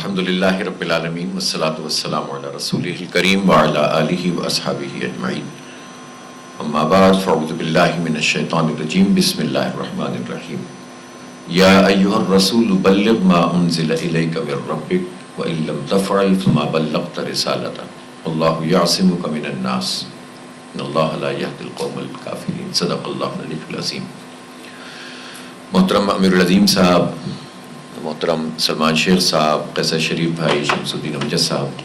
الحمدللہ رب العالمین والصلاة والسلام علی رسولہ الکریم وعلی آلہ واصحابہ اجمعین اما بعد فاعوذ باللہ من الشیطان الرجیم بسم اللہ الرحمن الرحیم یا ایہا الرسول بلغ ما انزل الیک من ربک وان لم تفعل فما بلغت رسالتہ واللہ یعصمک من الناس ان اللہ لا یہدی القوم الکافرین صدق اللہ العلی العظیم۔ محترم امیر العظیم صاحب، محترم سلمان شیخ صاحب، قیصر شریف بھائی، شمس الدین امجد صاحب،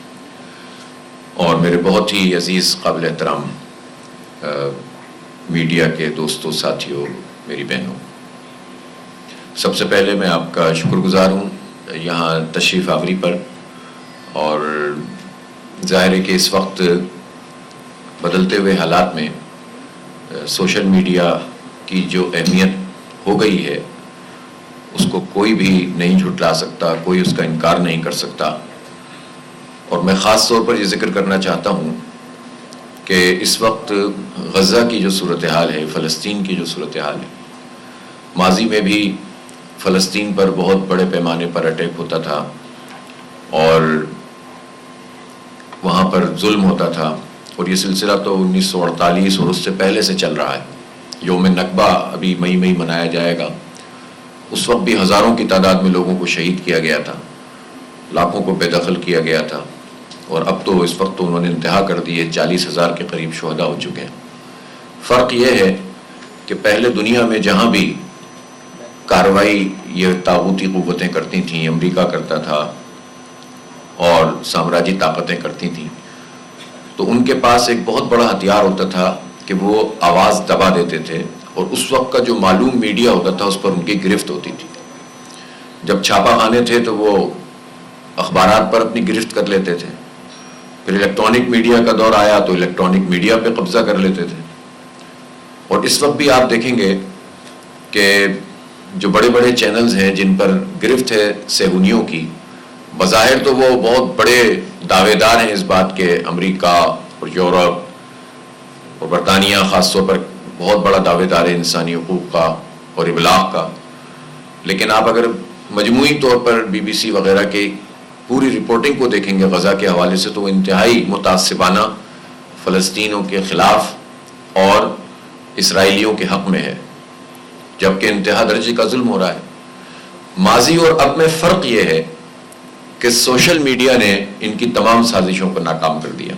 اور میرے بہت ہی عزیز قابل احترام میڈیا کے دوستوں، ساتھیوں، میری بہنوں، سب سے پہلے میں آپ کا شکر گزار ہوں یہاں تشریف آوری پر۔ اور ظاہر ہے کہ اس وقت بدلتے ہوئے حالات میں سوشل میڈیا کی جو اہمیت ہو گئی ہے اس کو کوئی بھی نہیں جھٹلا سکتا، کوئی اس کا انکار نہیں کر سکتا۔ اور میں خاص طور پر یہ ذکر کرنا چاہتا ہوں کہ اس وقت غزہ کی جو صورتحال ہے، فلسطین کی جو صورتحال ہے، ماضی میں بھی فلسطین پر بہت بڑے پیمانے پر اٹیک ہوتا تھا اور وہاں پر ظلم ہوتا تھا، اور یہ سلسلہ تو 1948 اور اس سے پہلے سے چل رہا ہے۔ یوم نکبہ ابھی مئی میں منایا جائے گا، اس وقت بھی ہزاروں کی تعداد میں لوگوں کو شہید کیا گیا تھا، لاکھوں کو بے دخل کیا گیا تھا، اور اب تو اس وقت تو انہوں نے انتہا کر دی ہے، 40,000 کے قریب شہداء ہو چکے ہیں۔ فرق یہ ہے کہ پہلے دنیا میں جہاں بھی کارروائی یہ طاغوتی قوتیں کرتی تھیں، امریکہ کرتا تھا اور سامراجی طاقتیں کرتی تھیں، تو ان کے پاس ایک بہت بڑا ہتھیار ہوتا تھا کہ وہ آواز دبا دیتے تھے، اور اس وقت کا جو معلوم میڈیا ہوتا تھا اس پر ان کی گرفت ہوتی تھی۔ جب چھاپا خانے تھے تو وہ اخبارات پر اپنی گرفت کر لیتے تھے، پھر الیکٹرانک میڈیا کا دور آیا تو الیکٹرانک میڈیا پہ قبضہ کر لیتے تھے، اور اس وقت بھی آپ دیکھیں گے کہ جو بڑے بڑے چینلز ہیں جن پر گرفت ہے صہیونیوں کی، بظاہر تو وہ بہت بڑے دعوے دار ہیں اس بات کے، امریکہ اور یورپ اور برطانیہ خاص طور پر بہت بڑا دعوے دار ہے انسانی حقوق کا اور ابلاغ کا، لیکن آپ اگر مجموعی طور پر BBC وغیرہ کی پوری رپورٹنگ کو دیکھیں گے غزہ کے حوالے سے، تو وہ انتہائی متعصبانہ فلسطینیوں کے خلاف اور اسرائیلیوں کے حق میں ہے، جبکہ انتہا درجے کا ظلم ہو رہا ہے۔ ماضی اور اب میں فرق یہ ہے کہ سوشل میڈیا نے ان کی تمام سازشوں کو ناکام کر دیا،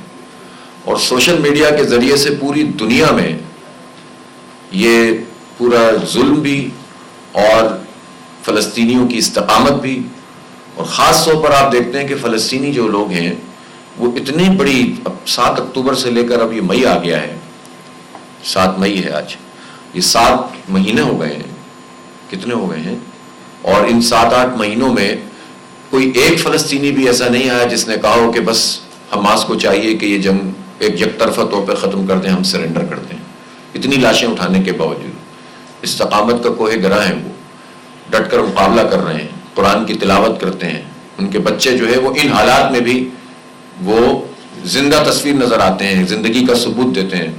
اور سوشل میڈیا کے ذریعے سے پوری دنیا میں یہ پورا ظلم بھی اور فلسطینیوں کی استقامت بھی، اور خاص طور پر آپ دیکھتے ہیں کہ فلسطینی جو لوگ ہیں وہ اتنی بڑی، اب 7 اکتوبر سے لے کر اب یہ مئی آ گیا ہے، 7 مئی ہے آج، یہ 7 مہینے ہو گئے ہیں، کتنے ہو گئے ہیں، اور ان 7-8 مہینوں میں کوئی ایک فلسطینی بھی ایسا نہیں آیا جس نے کہا ہو کہ بس حماس کو چاہیے کہ یہ جنگ ایک یک طرفہ طور پہ ختم کر دیں، ہم سرنڈر کر دیں۔ اتنی لاشیں اٹھانے کے باوجود استقامت کا کوہ گراں ہیں، وہ ڈٹ کر مقابلہ کر رہے ہیں، قرآن کی تلاوت کرتے ہیں، ان کے بچے جو ہے وہ ان حالات میں بھی وہ زندہ تصویر نظر آتے ہیں، زندگی کا ثبوت دیتے ہیں۔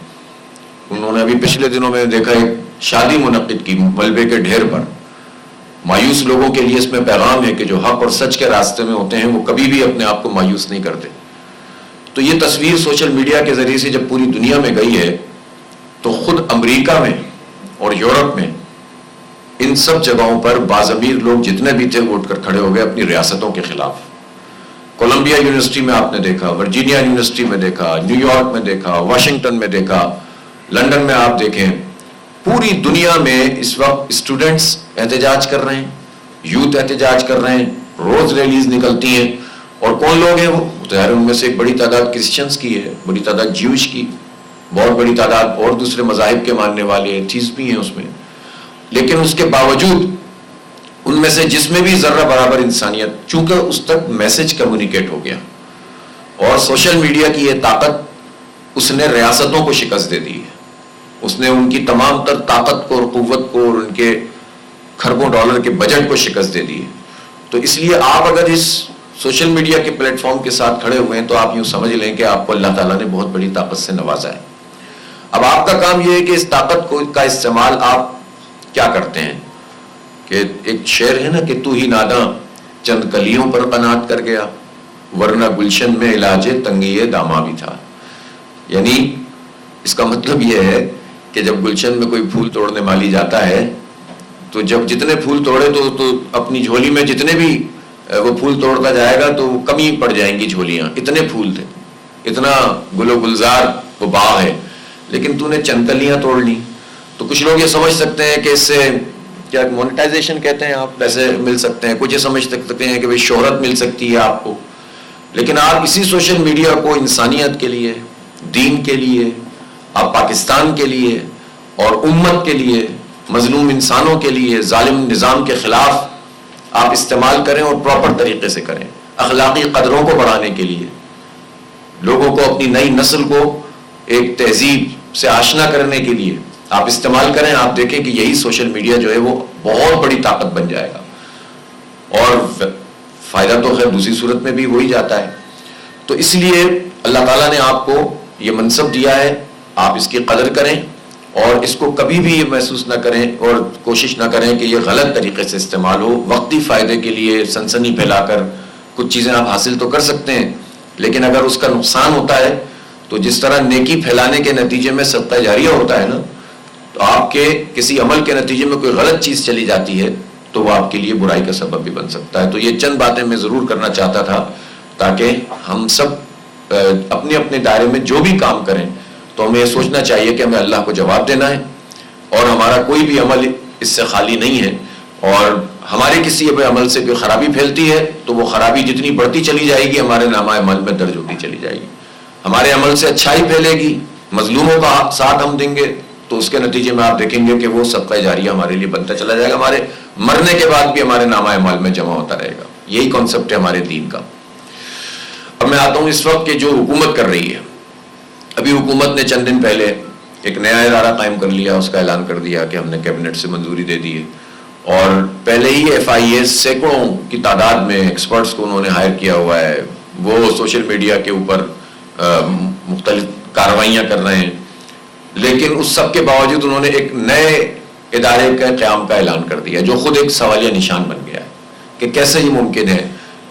انہوں نے ابھی پچھلے دنوں میں دیکھا ایک شادی منعقد کی ملبے کے ڈھیر پر۔ مایوس لوگوں کے لیے اس میں پیغام ہے کہ جو حق اور سچ کے راستے میں ہوتے ہیں وہ کبھی بھی اپنے آپ کو مایوس نہیں کرتے۔ تو یہ تصویر سوشل میڈیا کے ذریعے سے جب پوری دنیا میں گئی ہے تو خود امریکہ میں اور یورپ میں ان سب جگہوں پر باضمیر لوگ جتنے بھی تھے وہ اٹھ کر کھڑے ہو گئے اپنی ریاستوں کے خلاف۔ کولمبیا یونیورسسٹی میں آپ نے دیکھا، ورجینیا یونیورسٹی میں دیکھا، نیو یارک میں دیکھا، واشنگٹن میں دیکھا، لندن میں آپ دیکھیں، پوری دنیا میں اس وقت اسٹوڈنٹس احتجاج کر رہے ہیں، یوتھ احتجاج کر رہے ہیں، روز ریلیز نکلتی ہیں، اور کون لوگ ہیں وہ ظاہر ان میں سے ایک بڑی تعداد کرسچنس کی ہے، بڑی تعداد جیوش کی، بہت بڑی تعداد اور دوسرے مذاہب کے ماننے والے ایتھیسٹ بھی ہیں اس میں، لیکن اس کے باوجود ان میں سے جس میں بھی ذرہ برابر انسانیت، چونکہ اس تک میسج کمیونیکیٹ ہو گیا، اور سوشل میڈیا کی یہ طاقت اس نے ریاستوں کو شکست دے دی ہے، اس نے ان کی تمام تر طاقت کو اور قوت کو اور ان کے کھربوں ڈالر کے بجٹ کو شکست دے دی ہے۔ تو اس لیے آپ اگر اس سوشل میڈیا کے پلیٹ فارم کے ساتھ کھڑے ہوئے ہیں تو آپ یوں سمجھ لیں کہ آپ کو اللہ تعالیٰ نے بہت بڑی طاقت سے نوازا ہے۔ اب آپ کا کام یہ ہے کہ اس طاقت کا استعمال آپ کیا کرتے ہیں، کہ ایک شعر ہے نا کہ تو ہی ناداں چند کلیوں پر قناعت کر گیا، ورنہ گلشن میں علاج تنگی داما بھی تھا. یعنی اس کا مطلب یہ ہے کہ جب گلشن میں کوئی پھول توڑنے والی جاتا ہے تو جب جتنے پھول توڑے تو اپنی جھولی میں جتنے بھی وہ پھول توڑتا جائے گا تو کمی پڑ جائیں گی جھولیاں. اتنے پھول تھے، اتنا گل و گلزار وہ باغ ہے، لیکن تو نے چند کلیاں توڑ لی. تو کچھ لوگ یہ سمجھ سکتے ہیں کہ اس سے کیا مونیٹائزیشن کہتے ہیں، آپ پیسے مل سکتے ہیں. کچھ یہ سمجھ سکتے ہیں کہ بھئی شہرت مل سکتی ہے آپ کو. لیکن آپ اسی سوشل میڈیا کو انسانیت کے لیے، دین کے لیے، آپ پاکستان کے لیے اور امت کے لیے، مظلوم انسانوں کے لیے، ظالم نظام کے خلاف آپ استعمال کریں اور پراپر طریقے سے کریں. اخلاقی قدروں کو بڑھانے کے لیے، لوگوں کو، اپنی نئی نسل کو ایک تہذیب سے آشنا کرنے کے لیے آپ استعمال کریں. آپ دیکھیں کہ یہی سوشل میڈیا جو ہے وہ بہت بڑی طاقت بن جائے گا، اور فائدہ تو خیر دوسری صورت میں بھی ہو ہی جاتا ہے. تو اس لیے اللہ تعالیٰ نے آپ کو یہ منصب دیا ہے، آپ اس کی قدر کریں اور اس کو کبھی بھی یہ محسوس نہ کریں اور کوشش نہ کریں کہ یہ غلط طریقے سے استعمال ہو. وقتی فائدے کے لیے سنسنی پھیلا کر کچھ چیزیں آپ حاصل تو کر سکتے ہیں، لیکن اگر اس کا نقصان ہوتا ہے تو جس طرح نیکی پھیلانے کے نتیجے میں صدقہ جاریہ ہوتا ہے نا، تو آپ کے کسی عمل کے نتیجے میں کوئی غلط چیز چلی جاتی ہے تو وہ آپ کے لیے برائی کا سبب بھی بن سکتا ہے. تو یہ چند باتیں میں ضرور کرنا چاہتا تھا تاکہ ہم سب اپنے اپنے دائرے میں جو بھی کام کریں تو ہمیں یہ سوچنا چاہیے کہ ہمیں اللہ کو جواب دینا ہے اور ہمارا کوئی بھی عمل اس سے خالی نہیں ہے. اور ہمارے کسی عمل سے کوئی خرابی پھیلتی ہے تو وہ خرابی جتنی بڑھتی چلی جائے گی ہمارے نامہ عمل میں درج ہوتی چلی جائے گی. ہمارے عمل سے اچھائی پھیلے گی، مظلوموں کا ساتھ ہم دیں گے تو اس کے نتیجے میں آپ دیکھیں گے کہ وہ صدقہ جاریہ ہمارے لیے بنتا چلا جائے گا، ہمارے مرنے کے بعد بھی ہمارے نامہ اعمال میں جمع ہوتا رہے گا. یہی کانسیپٹ ہے ہمارے دین کا. اب میں آتا ہوں اس وقت کہ جو حکومت کر رہی ہے. ابھی حکومت نے چند دن پہلے ایک نیا ادارہ قائم کر لیا، اس کا اعلان کر دیا کہ ہم نے کیبنٹ سے منظوری دے دی ہے، اور پہلے ہی FIAs سینکڑوں کی تعداد میں ایکسپرٹس کو انہوں نے ہائر کیا ہوا ہے. وہ سوشل میڈیا کے اوپر مختلف کارروائیاں کر رہے ہیں، لیکن اس سب کے باوجود انہوں نے ایک نئے ادارے کے قیام کا اعلان کر دیا جو خود ایک سوالیہ نشان بن گیا ہے کہ کیسے یہ ممکن ہے،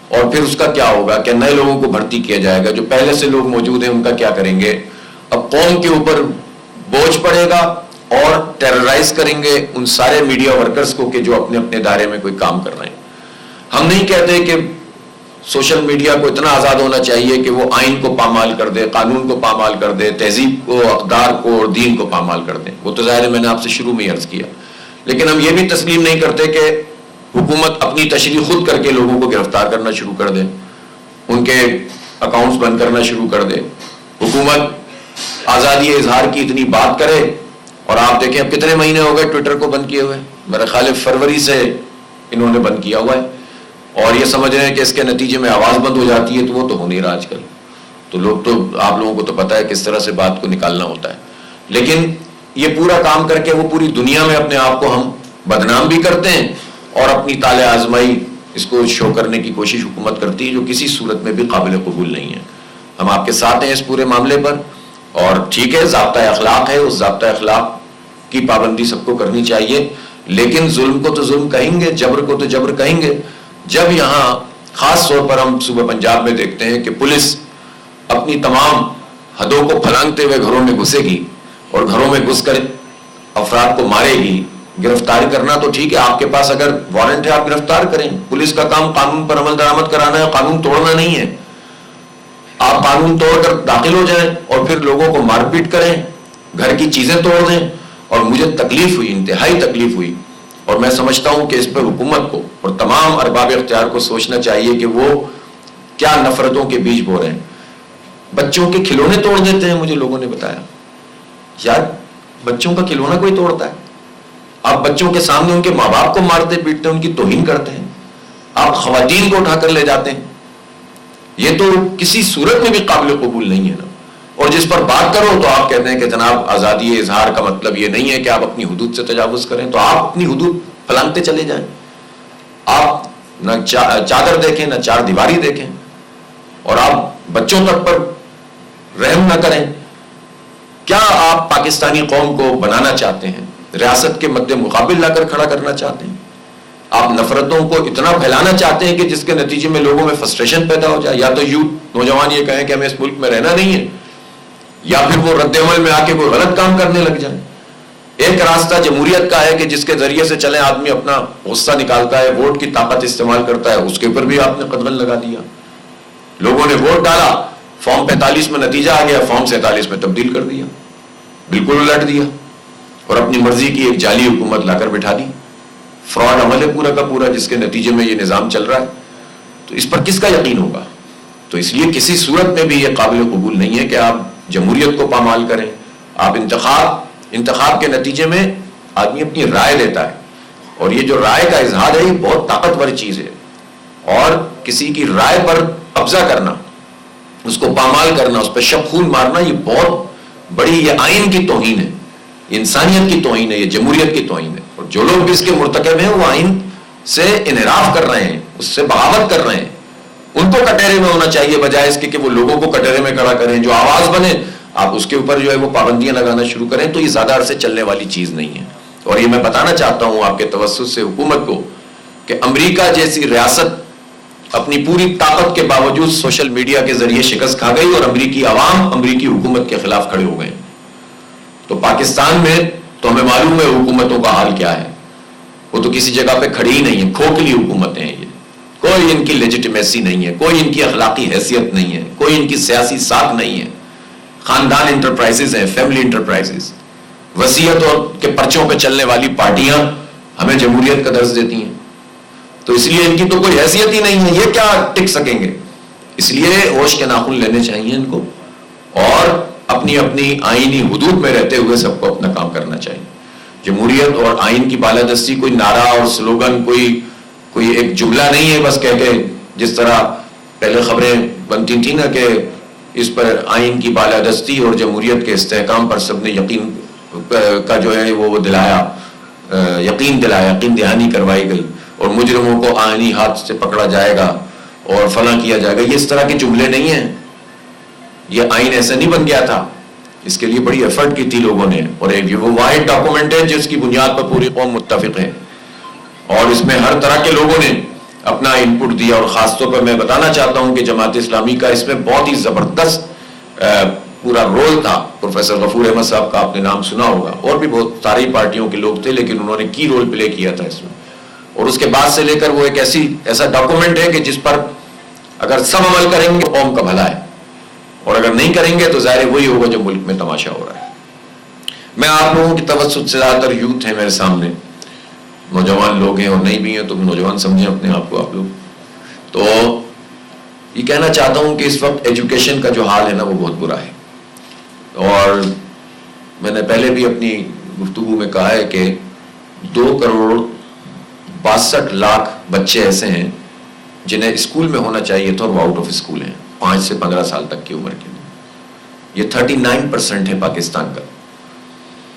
اور پھر اس کا کیا ہوگا، کہ نئے لوگوں کو بھرتی کیا جائے گا، جو پہلے سے لوگ موجود ہیں ان کا کیا کریں گے. اب قوم کے اوپر بوجھ پڑے گا اور ٹیررائز کریں گے ان سارے میڈیا ورکرز کو کہ جو اپنے اپنے دائرے میں کوئی کام کر رہے ہیں. ہم نہیں کہتے کہ سوشل میڈیا کو اتنا آزاد ہونا چاہیے کہ وہ آئین کو پامال کر دے، قانون کو پامال کر دے، تہذیب کو، اقدار کو اور دین کو پامال کر دے. وہ تو ظاہر ہے، میں نے آپ سے شروع میں ہی عرض کیا. لیکن ہم یہ بھی تسلیم نہیں کرتے کہ حکومت اپنی تشریح خود کر کے لوگوں کو گرفتار کرنا شروع کر دے، ان کے اکاؤنٹس بند کرنا شروع کر دے. حکومت آزادی اظہار کی اتنی بات کرے اور آپ دیکھیں اب کتنے مہینے ہو گئے ٹویٹر کو بند کیے ہوئے. میرے خیال ہے فروری سے انہوں نے بند کیا ہوا ہے، اور یہ سمجھ رہے ہیں کہ اس کے نتیجے میں آواز بند ہو جاتی ہے. تو وہ تو ہو نہیں رہا آج کل. تو لوگ تو، آپ لوگوں کو تو پتہ ہے کس طرح سے بات کو نکالنا ہوتا ہے. لیکن یہ پورا کام کر کے وہ پوری دنیا میں اپنے آپ کو ہم بدنام بھی کرتے ہیں اور اپنی طالع آزمائی اس کو شو کرنے کی کوشش حکومت کرتی ہے، جو کسی صورت میں بھی قابل قبول نہیں ہے. ہم آپ کے ساتھ ہیں اس پورے معاملے پر، اور ٹھیک ہے ضابطہ اخلاق ہے، اس ضابطہ اخلاق کی پابندی سب کو کرنی چاہیے، لیکن ظلم کو تو ظلم کہیں گے، جبر کو تو جبر کہیں گے. جب یہاں خاص طور پر ہم صوبہ پنجاب میں دیکھتے ہیں کہ پولیس اپنی تمام حدوں کو پھلانگتے ہوئے گھروں میں گھسے گی اور گھروں میں گھس کر افراد کو مارے گی. گرفتار کرنا تو ٹھیک ہے، آپ کے پاس اگر وارنٹ ہے آپ گرفتار کریں. پولیس کا کام قانون پر عمل درآمد کرانا ہے، قانون توڑنا نہیں ہے. آپ قانون توڑ کر داخل ہو جائیں اور پھر لوگوں کو مار پیٹ کریں، گھر کی چیزیں توڑ دیں. اور مجھے تکلیف ہوئی، انتہائی تکلیف ہوئی، اور میں سمجھتا ہوں کہ اس پر حکومت کو اور تمام ارباب اختیار کو سوچنا چاہیے کہ وہ کیا نفرتوں کے بیج بو رہے ہیں. بچوں کے کھلونے توڑ دیتے ہیں، مجھے لوگوں نے بتایا. یار بچوں کا کھلونا کوئی توڑتا ہے؟ آپ بچوں کے سامنے ان کے ماں باپ کو مارتے پیٹتے ہیں، ان کی توہین کرتے ہیں. آپ خواتین کو اٹھا کر لے جاتے ہیں. یہ تو کسی صورت میں بھی قابل قبول نہیں ہے نا. اور جس پر بات کرو تو آپ کہتے ہیں کہ جناب آزادی اظہار کا مطلب یہ نہیں ہے کہ آپ اپنی حدود سے تجاوز کریں. تو آپ اپنی حدود پھلانگتے چلے جائیں. آپ نہ چادر دیکھیں نہ چار دیواری دیکھیں، اور آپ بچوں تک پر رحم نہ کریں. کیا آپ پاکستانی قوم کو بنانا چاہتے ہیں؟ ریاست کے مد مقابل لا کر کھڑا کرنا چاہتے ہیں؟ آپ نفرتوں کو اتنا پھیلانا چاہتے ہیں کہ جس کے نتیجے میں لوگوں میں فرسٹریشن پیدا ہو جائے. یا تو یوتھ نوجوان یہ کہیں کہ ہمیں اس ملک میں رہنا نہیں ہے, یا پھر وہ رد عمل میں آ کے کوئی غلط کام کرنے لگ جائیں. ایک راستہ جمہوریت کا ہے کہ جس کے ذریعے سے چلیں, آدمی اپنا غصہ نکالتا ہے, ووٹ کی طاقت استعمال کرتا ہے. اس کے اوپر بھی آپ نے قدغن لگا دیا. لوگوں نے ووٹ ڈالا, فارم 45 میں نتیجہ آ گیا, فارم 47 میں تبدیل کر دیا, بالکل الٹ دیا, اور اپنی مرضی کی ایک جعلی حکومت لا کر بٹھا دی. فراڈ عمل ہے پورا کا پورا, جس کے نتیجے میں یہ نظام چل رہا ہے. تو اس پر کس کا یقین ہوگا؟ تو اس لیے کسی صورت میں بھی یہ قابل قبول نہیں ہے کہ آپ جمہوریت کو پامال کریں. آپ انتخاب کے نتیجے میں آدمی اپنی رائے دیتا ہے, اور یہ جو رائے کا اظہار ہے یہ بہت طاقتور چیز ہے. اور کسی کی رائے پر قبضہ کرنا, اس کو پامال کرنا, اس پہ شب خون مارنا, یہ بہت بڑی, یہ آئین کی توہین ہے, انسانیت کی توہین ہے, یہ جمہوریت کی توہین ہے. اور جو لوگ بھی اس کے مرتکب ہیں وہ آئین سے انحراف کر رہے ہیں, اس سے بغاوت کر رہے ہیں. ان کو کٹہرے میں ہونا چاہیے بجائے اس کے کہ وہ لوگوں کو کٹہرے میں کھڑا کریں. جو آواز بنے آپ اس کے اوپر جو ہے وہ پابندیاں لگانا شروع کریں. تو یہ زیادہ عرصے چلنے والی چیز نہیں ہے. اور یہ میں بتانا چاہتا ہوں آپ کے توسط سے حکومت کو کہ امریکہ جیسی ریاست اپنی پوری طاقت کے باوجود سوشل میڈیا کے ذریعے شکست کھا گئی, اور امریکی عوام امریکی حکومت کے خلاف کھڑے ہو گئے. تو پاکستان میں تو ہمیں معلوم ہے حکومتوں کا حال کیا ہے. وہ تو کسی جگہ پہ کھڑی ہی نہیں ہے, کھوکھلی حکومتیں ہیں. یہ کوئی ان کی لیجیٹمیسی نہیں ہے, کوئی ان کی اخلاقی حیثیت نہیں ہے, کوئی ان کی سیاسی ساکھ نہیں ہے. خاندان انٹرپرائزز ہیں, فیملی انٹرپرائزز. وصیت اور کے پرچوں پہ چلنے والی پارٹیاں ہمیں جمہوریت کا درس دیتی ہیں. تو اس لیے ان کی تو کوئی حیثیت ہی نہیں ہے, یہ کیا ٹک سکیں گے. اس لیے ہوش کے ناخن لینے چاہیے ان کو, اور اپنی اپنی آئینی حدود میں رہتے ہوئے سب کو اپنا کام کرنا چاہیے. جمہوریت اور آئین کی بالادستی کوئی نعرہ اور سلوگن, کوئی ایک جملہ نہیں ہے بس کہہ کے, جس طرح پہلے خبریں بنتی تھیں نا کہ اس پر آئین کی بالادستی اور جمہوریت کے استحکام پر سب نے یقین کا جو ہے وہ دلایا, یقین دہانی کروائی گئی, اور مجرموں کو آئینی ہاتھ سے پکڑا جائے گا اور فلاں کیا جائے گا. یہ اس طرح کے جملے نہیں ہیں. یہ آئین ایسا نہیں بن گیا تھا, اس کے لیے بڑی ایفرٹ کی تھی لوگوں نے, اور ایک وہ واحد ڈاکومنٹ ہے جس کی بنیاد پر پوری قوم متفق ہے, اور اس میں ہر طرح کے لوگوں نے اپنا ان پٹ دیا. اور خاص طور پر میں بتانا چاہتا ہوں کہ جماعت اسلامی کا اس میں بہت ہی زبردست پورا رول تھا. پروفیسر غفور احمد صاحب کا آپ نے نام سنا ہوگا, اور بھی بہت ساری پارٹیوں کے لوگ تھے, لیکن انہوں نے کی رول پلے کیا تھا اس میں. اور اس کے بعد سے لے کر وہ ایک ایسا ڈاکومنٹ ہے کہ جس پر اگر سب عمل کریں گے قوم کا بھلا ہے, اور اگر نہیں کریں گے تو ظاہر وہی ہوگا جو ملک میں تماشا ہو رہا ہے. میں آپ لوگوں کی توسط سے زیادہ تر یوتھ ہے میرے سامنے, نوجوان لوگ ہیں اور نہیں بھی ہیں, تو نوجوان سمجھیں اپنے آپ کو آپ لوگ. تو یہ کہنا چاہتا ہوں کہ اس وقت ایجوکیشن کا جو حال ہے نا وہ بہت برا ہے. اور میں نے پہلے بھی اپنی گفتگو میں کہا ہے کہ 2,62,00,000 بچے ایسے ہیں جنہیں اسکول میں ہونا چاہیے تھا اور وہ آؤٹ آف اسکول ہیں 5 سے 15 سال تک کی عمر کے لیے. یہ 39% ہے پاکستان کا.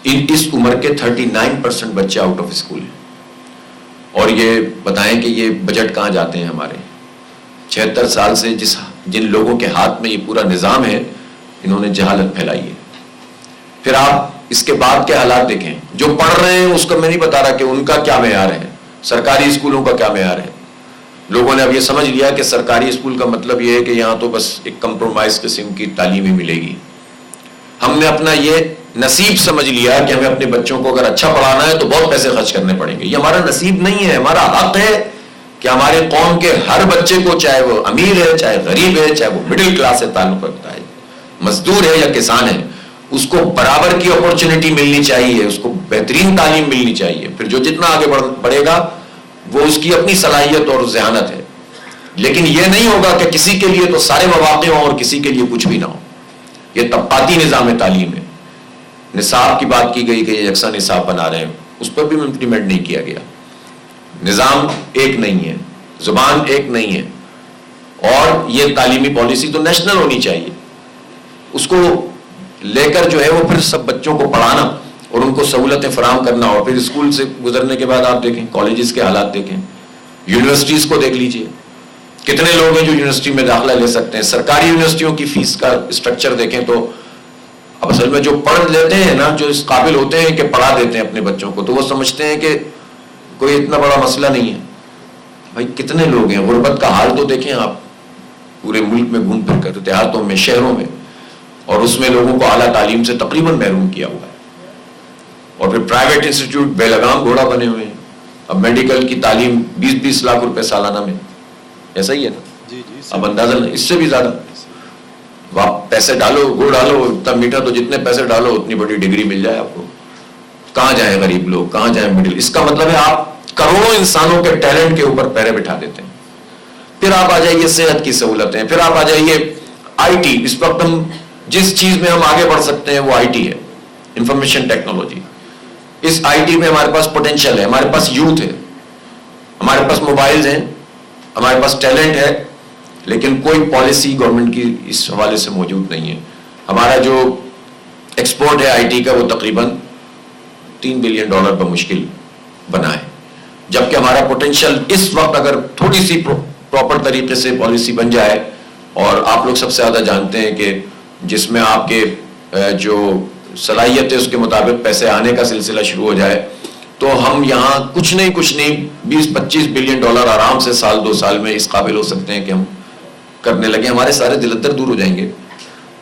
اس عمر کے 39% بچے آؤٹ آف اسکول ہیں. اور یہ بتائیں کہ یہ بجٹ کہاں جاتے ہیں ہمارے. 76 سال سے جن لوگوں کے ہاتھ میں یہ پورا نظام ہے, انہوں نے جہالت پھیلائی ہے. پھر آپ اس کے بعد کے حالات دیکھیں. جو پڑھ رہے ہیں اس کا میں نہیں بتا رہا کہ ان کا کیا معیار ہے, سرکاری اسکولوں کا کیا معیار ہے. لوگوں نے اب یہ سمجھ لیا کہ سرکاری اسکول کا مطلب یہ ہے کہ یہاں تو بس ایک کمپرومائز قسم کی تعلیم ہی ملے گی. ہم نے اپنا یہ نصیب سمجھ لیا کہ ہمیں اپنے بچوں کو اگر اچھا پڑھانا ہے تو بہت پیسے خرچ کرنے پڑیں گے. یہ ہمارا نصیب نہیں ہے, ہمارا حق ہے کہ ہمارے قوم کے ہر بچے کو, چاہے وہ امیر ہے, چاہے غریب ہے, چاہے وہ مڈل کلاس سے تعلق رکھتا ہے, مزدور ہے یا کسان ہے, اس کو برابر کی اپورچونٹی ملنی چاہیے, اس کو بہترین تعلیم ملنی چاہیے. پھر جو جتنا آگے بڑھے گا وہ اس کی اپنی صلاحیت اور ذہانت ہے. لیکن یہ نہیں ہوگا کہ کسی کے لیے تو سارے مواقع ہوں اور کسی کے لیے کچھ بھی نہ ہو. یہ طبقاتی نظام تعلیم ہے. نصاب کی بات کی گئی کہ یہ یکساں نصاب بنا رہے ہیں, اس پر بھی امپلیمنٹ نہیں کیا گیا. نظام ایک نہیں ہے, زبان ایک نہیں ہے, اور یہ تعلیمی پالیسی تو نیشنل ہونی چاہیے. اس کو لے کر جو ہے وہ پھر سب بچوں کو پڑھانا اور ان کو سہولتیں فراہم کرنا. اور پھر اسکول سے گزرنے کے بعد آپ دیکھیں کالجز کے حالات دیکھیں, یونیورسٹیز کو دیکھ لیجئے, کتنے لوگ ہیں جو یونیورسٹی میں داخلہ لے سکتے ہیں. سرکاری یونیورسٹیوں کی فیس کا اسٹرکچر دیکھیں تو اب اصل میں جو پڑھ لیتے ہیں نا, جو اس قابل ہوتے ہیں کہ پڑھا دیتے ہیں اپنے بچوں کو, تو وہ سمجھتے ہیں کہ کوئی اتنا بڑا مسئلہ نہیں ہے. بھائی کتنے لوگ ہیں, غربت کا حال تو دیکھیں آپ, پورے ملک میں گھوم پھر کر, دیہاتوں میں, شہروں میں, اور اس میں لوگوں کو اعلیٰ تعلیم سے تقریباً محروم کیا ہوا ہے. اور پھر پرائیویٹ انسٹیٹیوٹ بے لگام گھوڑا بنے ہوئے ہیں. اب میڈیکل کی تعلیم 20-20 لاکھ روپے سالانہ میں, ایسا ہی ہے نا؟ اب اندازہ نہیں, اس سے بھی زیادہ. آپ پیسے ڈالو, گڑ ڈالو, اتنا میٹھا, تو جتنے پیسے ڈالو اتنی بڑی ڈگری مل جائے آپ کو. کہاں جائیں غریب لوگ, کہاں جائیں مڈل. اس کا مطلب ہے آپ کروڑوں انسانوں کے ٹیلنٹ کے اوپر پیرے بٹھا دیتے ہیں. پھر آپ آ جائیے صحت کی سہولتیں, پھر آپ آ جائیے آئی ٹی. اس وقت ہم جس چیز میں ہم آگے بڑھ سکتے ہیں وہ آئی ٹی ہے, انفارمیشن ٹیکنالوجی. اس آئی ٹی میں ہمارے پاس پوٹینشیل ہے, ہمارے پاس یوتھ ہے, ہمارے پاس موبائلز ہیں, ہمارے پاس ٹیلنٹ ہے, لیکن کوئی پالیسی گورنمنٹ کی اس حوالے سے موجود نہیں ہے. ہمارا جو ایکسپورٹ ہے آئی ٹی کا وہ تقریباً $3 بلین بمشکل بنا ہے, جبکہ ہمارا پوٹینشیل اس وقت اگر تھوڑی سی پراپر طریقے سے پالیسی بن جائے, اور آپ لوگ سب سے زیادہ جانتے ہیں کہ جس میں آپ کے جو صلاحیت ہے اس کے مطابق پیسے آنے کا سلسلہ شروع ہو جائے, تو ہم یہاں کچھ نہیں 20-25 بلین ڈالر آرام سے سال 2 سال میں اس قابل ہو سکتے ہیں کہ ہم کرنے لگے. ہمارے سارے دلدر دور ہو جائیں گے.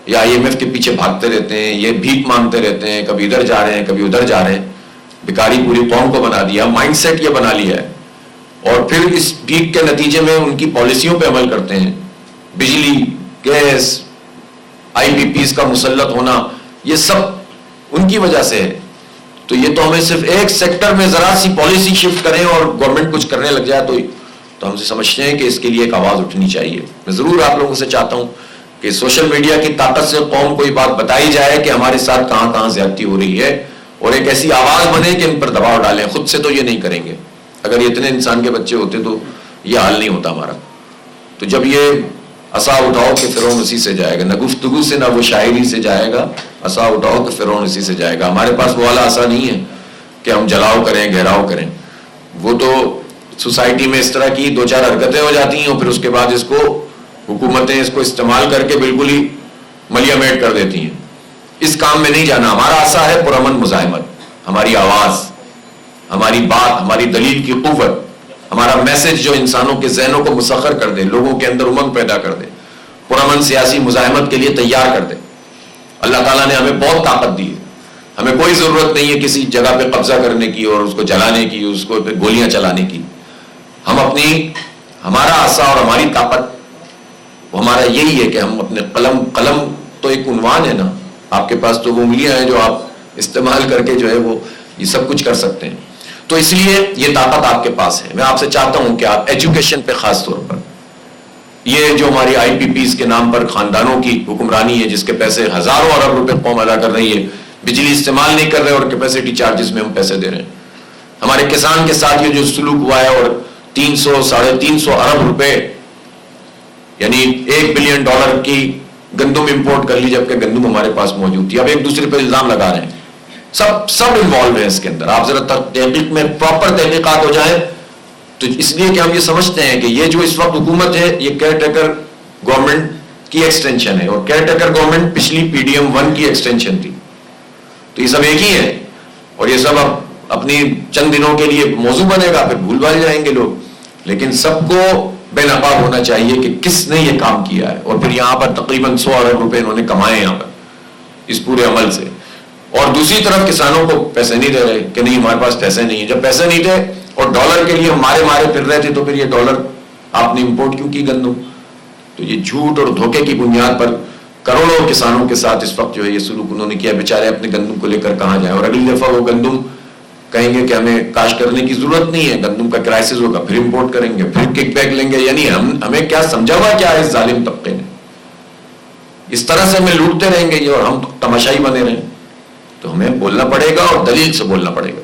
یا IMF کے پیچھے بھاگتے رہتے ہیں, یہ بھیک مانگتے رہتے ہیں, کبھی ادھر جا رہے ہیں کبھی ادھر جا رہے ہیں. بیکاری پوری قوم کو بنا دیا, مائنڈ سیٹ یہ بنا لیا ہے, اور پھر اس بھیک کے نتیجے میں ان کی پالیسیوں پہ عمل کرتے ہیں. بجلی, گیس, IPPs کا مسلط ہونا, یہ سب ان کی وجہ سے ہے. تو یہ تو ہمیں صرف ایک سیکٹر میں ذرا سی پالیسی شفٹ کریں اور گورنمنٹ کچھ کرنے لگ جائے تو ہم سے سمجھتے ہیں کہ اس کے لیے ایک آواز اٹھنی چاہیے. میں ضرور آپ لوگوں سے چاہتا ہوں کہ سوشل میڈیا کی طاقت سے قوم کو یہ بات بتائی جائے کہ ہمارے ساتھ کہاں کہاں زیادتی ہو رہی ہے, اور ایک ایسی آواز بنے کہ ان پر دباؤ ڈالیں. خود سے تو یہ نہیں کریں گے. اگر اتنے انسان کے بچے ہوتے تو یہ حال نہیں ہوتا ہمارا. تو جب یہ عصا اٹھاؤ کہ فرعون اسی سے جائے گا, نہ گفتگو سے نہ وہ شاعری سے جائے گا, عصا اٹھاؤ کہ فرعون اسی سے جائے گا. ہمارے پاس وہ والا عصا نہیں ہے کہ ہم جلاؤ کریں, گہراؤ کریں. وہ تو سوسائٹی میں اس طرح کی 2-4 حرکتیں ہو جاتی ہیں, اور پھر اس کے بعد اس کو حکومتیں اس کو استعمال کر کے بالکل ہی ملیا میٹ کر دیتی ہیں. اس کام میں نہیں جانا. ہمارا عصا ہے پرامن مزاحمت, ہماری آواز, ہماری بات, ہماری دلیل کی قوت, ہمارا میسج جو انسانوں کے ذہنوں کو مسخر کر دے, لوگوں کے اندر امنگ پیدا کر دے, پرامن سیاسی مزاحمت کے لیے تیار کر دے. اللہ تعالیٰ نے ہمیں بہت طاقت دی ہے. ہمیں کوئی ضرورت نہیں ہے کسی جگہ پہ قبضہ کرنے کی اور اس کو جلانے کی, اس کو پھر گولیاں چلانے کی. ہم ہمارا عصا اور ہماری طاقت وہ ہمارا یہی ہے کہ ہم اپنے قلم تو ایک عنوان ہے نا, آپ کے پاس تو وہ انگلیاں ہیں جو آپ استعمال کر کے جو ہے وہ یہ سب کچھ کر سکتے ہیں. تو اس لیے یہ طاقت آپ کے پاس ہے. میں آپ سے چاہتا ہوں کہ آپ ایجوکیشن پہ خاص طور پر, یہ جو ہماری IPPs کے نام پر خاندانوں کی حکمرانی ہے, جس کے پیسے ہزاروں ارب روپے قوم ادا کر رہی ہے, بجلی استعمال نہیں کر رہے اور کیپیسٹی چارجز میں ہم پیسے دے رہے ہیں. ہمارے کسان کے ساتھ یہ جو سلوک ہوا ہے, اور 300-350 ارب روپے یعنی $1 بلین کی گندم امپورٹ کر لی, جبکہ گندم ہمارے پاس موجود تھی. اب ایک دوسرے پہ الزام لگا رہے ہیں. سب انوالو ہیں اس کے اندر. آپ ذرا تحقیق میں پراپر تحقیقات ہو جائیں, تو اس لیے کہ ہم یہ سمجھتے ہیں کہ یہ جو اس وقت حکومت ہے یہ کیئر ٹیکر گورنمنٹ کی ایکسٹینشن ہے, اور کیئر ٹیکر گورنمنٹ پچھلی PDM 1 کی ایکسٹینشن تھی. تو یہ سب ایک ہی ہے, اور یہ سب اب اپنی چند دنوں کے لیے موضوع بنے گا, پھر بھول بھال جائیں گے لوگ. لیکن سب کو بے نقاب ہونا چاہیے کہ کس نے یہ کام کیا ہے, اور پھر یہاں پر تقریباً 100 ارب روپے انہوں نے کمائے یہاں پر اس پورے عمل سے. اور دوسری طرف کسانوں کو پیسے نہیں دے رہے کہ نہیں ہمارے پاس پیسے نہیں ہیں. جب پیسے نہیں تھے اور ڈالر کے لیے ہم مارے پھر رہے تھے, تو پھر یہ ڈالر آپ نے امپورٹ کیوں کی گندم؟ تو یہ جھوٹ اور دھوکے کی بنیاد پر کروڑوں کسانوں کے ساتھ اس وقت جو ہے یہ سلوک انہوں نے کیا. بیچارے اپنے گندم کو لے کر کہاں جائیں, اور اگلی دفعہ وہ گندم کہیں گے کہ ہمیں کاشت کرنے کی ضرورت نہیں ہے, گندم کا کرائسس ہوگا, پھر امپورٹ کریں گے, پھر کک بیک لیں گے. یعنی ہمیں کیا سمجھا ہوا کیا ہے اس ظالم طبقے نے؟ اس طرح سے ہمیں لوٹتے رہیں گے یہ, اور ہم تماشائی بنے رہیں. تو ہمیں بولنا پڑے گا اور دلیل سے بولنا پڑے گا.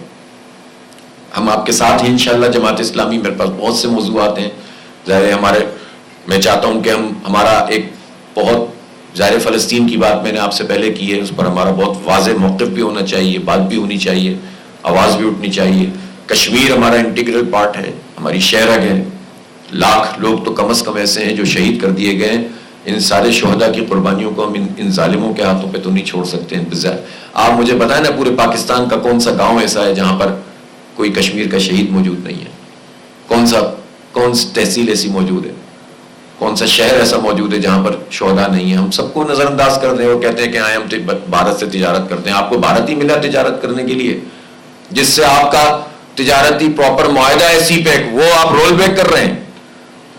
ہم آپ کے ساتھ ہی انشاءاللہ. جماعت اسلامی میرے پاس بہت سے موضوعات ہیں. ظاہر میں چاہتا ہوں کہ ہمارا ایک بہت ظاہر فلسطین کی بات میں نے آپ سے پہلے کی ہے, اس پر ہمارا بہت واضح موقف بھی ہونا چاہیے, بات بھی ہونی چاہیے, آواز بھی اٹھنی چاہیے. کشمیر ہمارا انٹیگرل پارٹ ہے, ہماری شہرگ ہے. لاکھ لوگ تو کم از کم ایسے ہیں جو شہید کر دیے گئے. ان سارے شہداء کی قربانیوں کو ہم ان ظالموں کے ہاتھوں پہ تو نہیں چھوڑ سکتے. آپ مجھے بتائیں نا پورے پاکستان کا کون سا گاؤں ایسا ہے جہاں پر کوئی کشمیر کا شہید موجود نہیں ہے. کون تحصیل ایسی موجود ہے, کون سا شہر ایسا موجود ہے جہاں پر شہداء نہیں ہیں؟ ہم سب کو نظر انداز کر رہے ہیں اور کہتے ہیں کہ ہم بھارت سے تجارت کرتے ہیں. آپ کو بھارت ہی ملا تجارت کرنے کے لیے, جس سے آپ کا تجارتی پراپر معاہدہ ہے سی پیک, وہ آپ رول بیک کر رہے ہیں.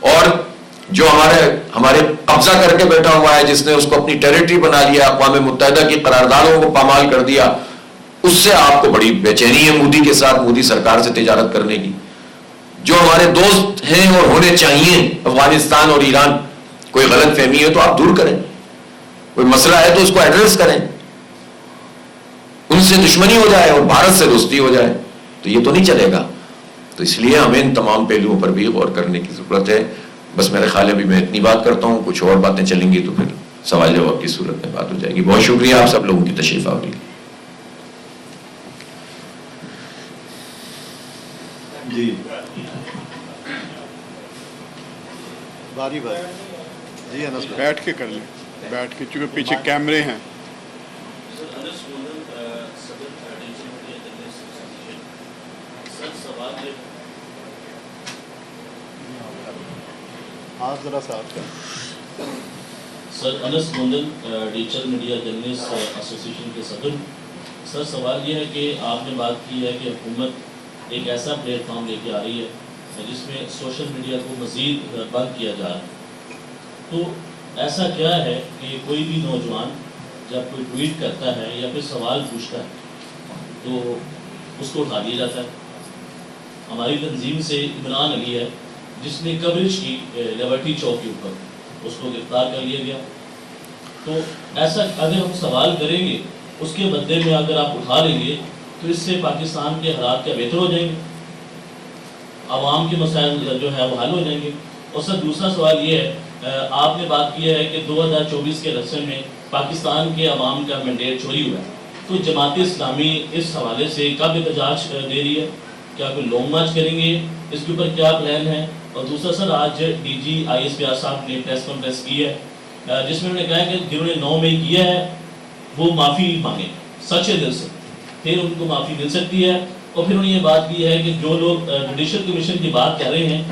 اور جو ہمارے قبضہ کر کے بیٹھا ہوا ہے, جس نے اس کو اپنی ٹیریٹری بنا لیا, اقوام متحدہ کی قراردادوں کو پامال کر دیا, اس سے آپ کو بڑی بے چینی ہے مودی کے ساتھ, مودی سرکار سے تجارت کرنے کی. جو ہمارے دوست ہیں اور ہونے چاہیے افغانستان اور ایران, کوئی غلط فہمی ہے تو آپ دور کریں, کوئی مسئلہ ہے تو اس کو ایڈریس کریں, ان سے دشمنی ہو جائے اور بھارت سے دوستی ہو جائے تو یہ تو نہیں چلے گا. تو اس لیے ہمیں ان تمام پہلوؤں پر بھی غور کرنے کی ضرورت ہے. بس میرے خیال ہے ابھی میں اتنی بات کرتا ہوں, کچھ اور باتیں چلیں گی تو پھر سوال جواب کی صورت میں بات ہو جائے گی. بہت شکریہ آپ سب لوگوں کی تشریف آوری. جی باری جی انس بیٹھ کے کر لیں, بیٹھ کے, چونکہ پیچھے کیمرے ہیں. ہاں ذرا ساتھ سر انس موندن ڈیجیٹل میڈیا جرنلسٹ ایسوسی ایشن کے صدر. سر سوال یہ ہے کہ آپ نے بات کی ہے کہ حکومت ایک ایسا پلیٹ فارم لے کے آ رہی ہے جس میں سوشل میڈیا کو مزید بند کیا جا رہا ہے. تو ایسا کیا ہے کہ کوئی بھی نوجوان جب کوئی ٹویٹ کرتا ہے یا پھر سوال پوچھتا ہے تو اس کو اٹھا دیا جاتا ہے؟ ہماری تنظیم سے عمران علی ہے جس نے کوریج کی لیبرٹی چوک کے اوپر, اس کو گرفتار کر لیا گیا. تو ایسا اگر ہم سوال کریں گے اس کے بدلے میں اگر آپ اٹھا لیں گے تو اس سے پاکستان کے حالات کیا بہتر ہو جائیں گے؟ عوام کے مسائل جو ہے وہ حل ہو جائیں گے. اور سر دوسرا سوال یہ ہے, آپ نے بات کی ہے کہ 2024 کے الیکشن میں پاکستان کے عوام کا مینڈیٹ چوری ہوا ہے, تو جماعت اسلامی اس حوالے سے کب احتجاج دے رہی ہے؟ کیا کوئی لانگ مارچ کریں گے؟ اس کے اوپر کیا پلان ہے؟ اور دوسرا سر, آج D G I S P R صاحب نے پریس کانفرنس کی ہے جس میں انہوں نے کہا ہے کہ جنہوں نے 9 مئی کیا ہے وہ معافی مانگیں سچے دل سے, پھر ان کو معافی مل سکتی ہے. اور پھر انہوں نے یہ بات کی ہے کہ جو لوگ جوڈیشل کمیشن کی بات کر رہے ہیں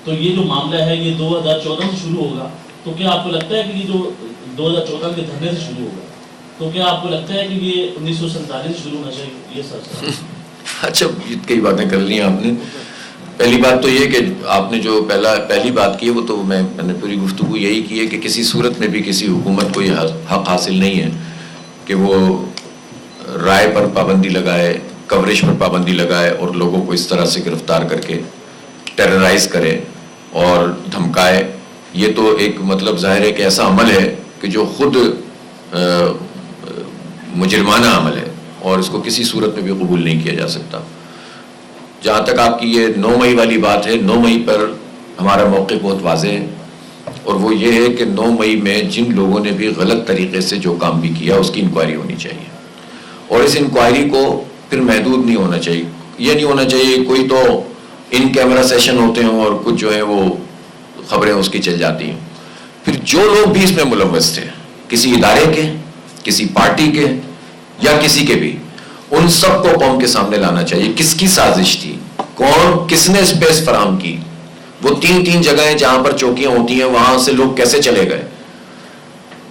تو یہ جو معاملہ ہے یہ 2014 سے شروع ہوگا, تو کیا آپ کو لگتا ہے کہ یہ جو 2014 کے دھرنے سے شروع ہوگا, تو کیا آپ کو لگتا ہے کہ یہ 1947 سے شروع ہونا چاہیے؟ یہ سر اچھا, کئی باتیں کر لی آپ نے. پہلی بات تو یہ کہ آپ نے جو پہلی بات کی ہے وہ تو میں نے پوری گفتگو یہی کی ہے کہ کسی صورت میں بھی کسی حکومت کو یہ حق حاصل نہیں ہے کہ وہ رائے پر پابندی لگائے, کوریج پر پابندی لگائے اور لوگوں کو اس طرح سے گرفتار کر کے ٹیررائز کرے اور دھمکائے. یہ تو ایک مطلب ظاہر ہے کہ ایسا عمل ہے کہ جو خود مجرمانہ عمل ہے اور اس کو کسی صورت میں بھی قبول نہیں کیا جا سکتا. جہاں تک آپ کی یہ 9 مئی والی بات ہے, 9 مئی پر ہمارا موقع بہت واضح ہے اور وہ یہ ہے کہ 9 مئی میں جن لوگوں نے بھی غلط طریقے سے جو کام بھی کیا اس کی انکوائری ہونی چاہیے, اور اس انکوائری کو پھر محدود نہیں ہونا چاہیے. یہ نہیں ہونا چاہیے کوئی تو ان کیمرہ سیشن ہوتے ہیں اور کچھ جو ہے وہ خبریں اس کی چل جاتی ہیں. پھر جو لوگ بھی اس میں ملوث تھے, کسی ادارے کے, کسی پارٹی کے یا کسی کے بھی, ان سب کو قوم کے سامنے لانا چاہیے. کس کی سازش تھی, کون, کس نے اسپیس فراہم کی, وہ 3 جگہیں جہاں پر چوکیاں ہوتی ہیں وہاں سے لوگ کیسے چلے گئے,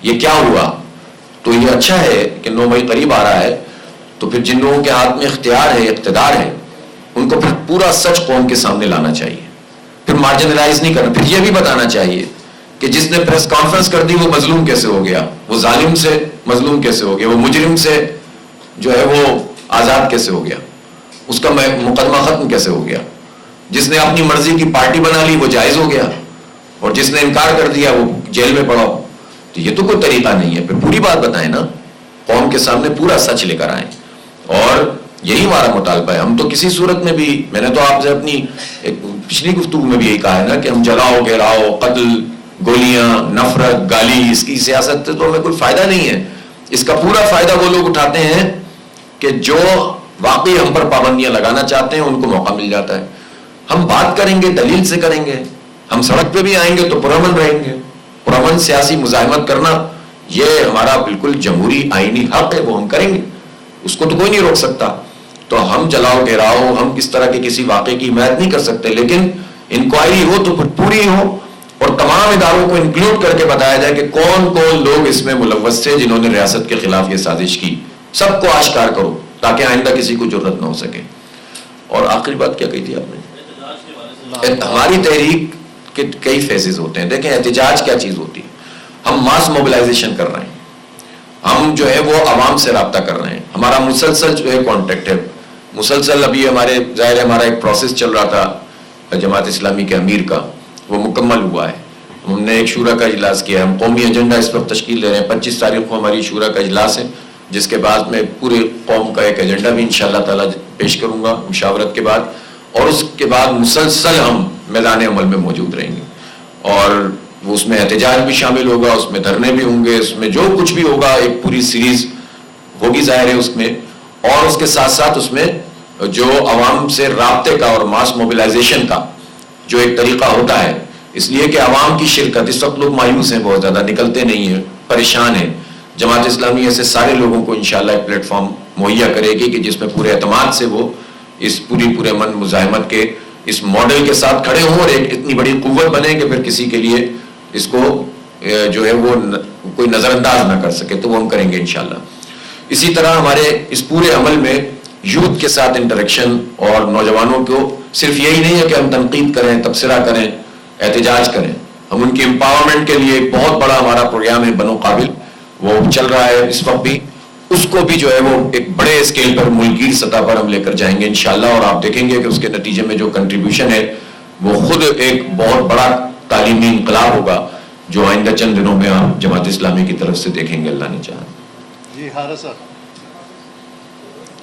یہ کیا ہوا. تو یہ اچھا ہے کہ 9 مئی قریب آ رہا ہے, تو پھر جن لوگوں کے ہاتھ میں اختیار ہے, اقتدار ہے, ان کو پھر پورا سچ قوم کے سامنے لانا چاہیے. پھر مارجنلائز نہیں کرنا, پھر یہ بھی بتانا چاہیے کہ جس نے پریس کانفرنس کر دی وہ مظلوم کیسے ہو گیا, وہ ظالم سے مظلوم کیسے ہو گیا, وہ مجرم سے جو ہے وہ آزاد کیسے ہو گیا, اس کا مقدمہ ختم کیسے ہو گیا, جس نے اپنی مرضی کی پارٹی بنا لی وہ جائز ہو گیا, اور جس نے انکار کر دیا وہ جیل میں پڑا. تو یہ تو کوئی طریقہ نہیں ہے. پھر پوری بات بتائیں نا, قوم کے سامنے پورا سچ لے کر آئیں, اور یہی ہمارا مطالبہ ہے. ہم تو کسی صورت میں بھی, میں نے تو آپ سے اپنی ایک پچھلی گفتگو میں بھی یہی کہا ہے نا کہ ہم جلاؤ, گھیراؤ, قتل, گولیاں, نفرت, گالی, اس کی سیاست سے تو ہمیں کوئی فائدہ نہیں ہے. اس کا پورا فائدہ وہ لوگ اٹھاتے ہیں کہ جو واقعی ہم پر پابندیاں لگانا چاہتے ہیں ان کو موقع مل جاتا ہے. ہم بات کریں گے, دلیل سے کریں گے, ہم سڑک پہ بھی آئیں گے تو پرامن رہیں گے. پرامن سیاسی مزاحمت کرنا یہ ہمارا بالکل جمہوری آئینی حق ہے, وہ ہم کریں گے, اس کو تو کوئی نہیں روک سکتا. تو ہم جلاؤ گھیراؤ ہم اس طرح کے کسی واقعے کی حمایت نہیں کر سکتے، لیکن انکوائری ہو تو پوری ہو اور تمام اداروں کو انکلوڈ کر کے بتایا جائے کہ کون کون لوگ اس میں ملوث تھے جنہوں نے ریاست کے خلاف یہ سازش کی، سب کو آشکار کرو تاکہ آئندہ کسی کو جرأت نہ ہو سکے۔ اور آخری بات کیا کہی تھی آپ نے؟ ہماری تحریک کے کئی فیزز ہوتے ہیں۔ دیکھیں احتجاج کیا چیز ہوتی ہے، ہم ماس موبلائزیشن کر رہے ہیں، ہم جو ہے وہ عوام سے رابطہ کر رہے ہیں، ہمارا مسلسل جو ہے کانٹیکٹ ہے، مسلسل ابھی ہمارے ظاہر ہے ہمارا ایک پروسیس چل رہا تھا جماعت اسلامی کے امیر کا، وہ مکمل ہوا ہے، ہم نے ایک شورا کا اجلاس کیا ہے، ہم قومی ایجنڈا اس وقت تشکیل دے رہے ہیں، 25 تاریخ کو ہماری شورا کا اجلاس ہے جس کے بعد میں پورے قوم کا ایک ایجنڈا بھی انشاءاللہ تعالی پیش کروں گا مشاورت کے بعد، اور اس کے بعد مسلسل ہم میدان عمل میں موجود رہیں گے، اور اس میں احتجاج بھی شامل ہوگا، اس میں دھرنے بھی ہوں گے، اس میں جو کچھ بھی ہوگا ایک پوری سیریز ہوگی ظاہر ہے اس میں، اور اس کے ساتھ ساتھ اس میں جو عوام سے رابطے کا اور ماس موبلائزیشن کا جو ایک طریقہ ہوتا ہے، اس لیے کہ عوام کی شرکت، اس وقت لوگ مایوس ہیں، بہت زیادہ نکلتے نہیں ہیں، پریشان ہیں، جماعت اسلامی ایسے سارے لوگوں کو انشاءاللہ ایک پلیٹ فارم مہیا کرے گی کہ جس میں پورے اعتماد سے وہ اس پورے من مزاحمت کے اس ماڈل کے ساتھ کھڑے ہوں اور ایک اتنی بڑی قوت بنے کہ پھر کسی کے لیے اس کو جو ہے وہ کوئی نظر انداز نہ کر سکے، تو وہ ہم کریں گے انشاءاللہ۔ اسی طرح ہمارے اس پورے عمل میں یوتھ کے ساتھ انٹریکشن، اور نوجوانوں کو صرف یہی نہیں ہے کہ ہم تنقید کریں، تبصرہ کریں، احتجاج کریں، ہم ان کی امپاورمنٹ کے لیے ایک بہت بڑا ہمارا پروگرام ہے بنو قابل، وہ چل رہا ہے اس وقت بھی، اس کو بھی جو ہے وہ ایک بڑے اسکیل پر ملکگیر سطح پر ہم لے کر جائیں گے انشاءاللہ، اور آپ دیکھیں گے کہ اس کے نتیجے میں جو کنٹریبیوشن ہے وہ خود ایک بہت بڑا تعلیمی انقلاب ہوگا جو آئندہ چند دنوں میں آپ جماعت اسلامی کی طرف سے دیکھیں گے، اللہ نے چاہا۔ جی حارث صاحب۔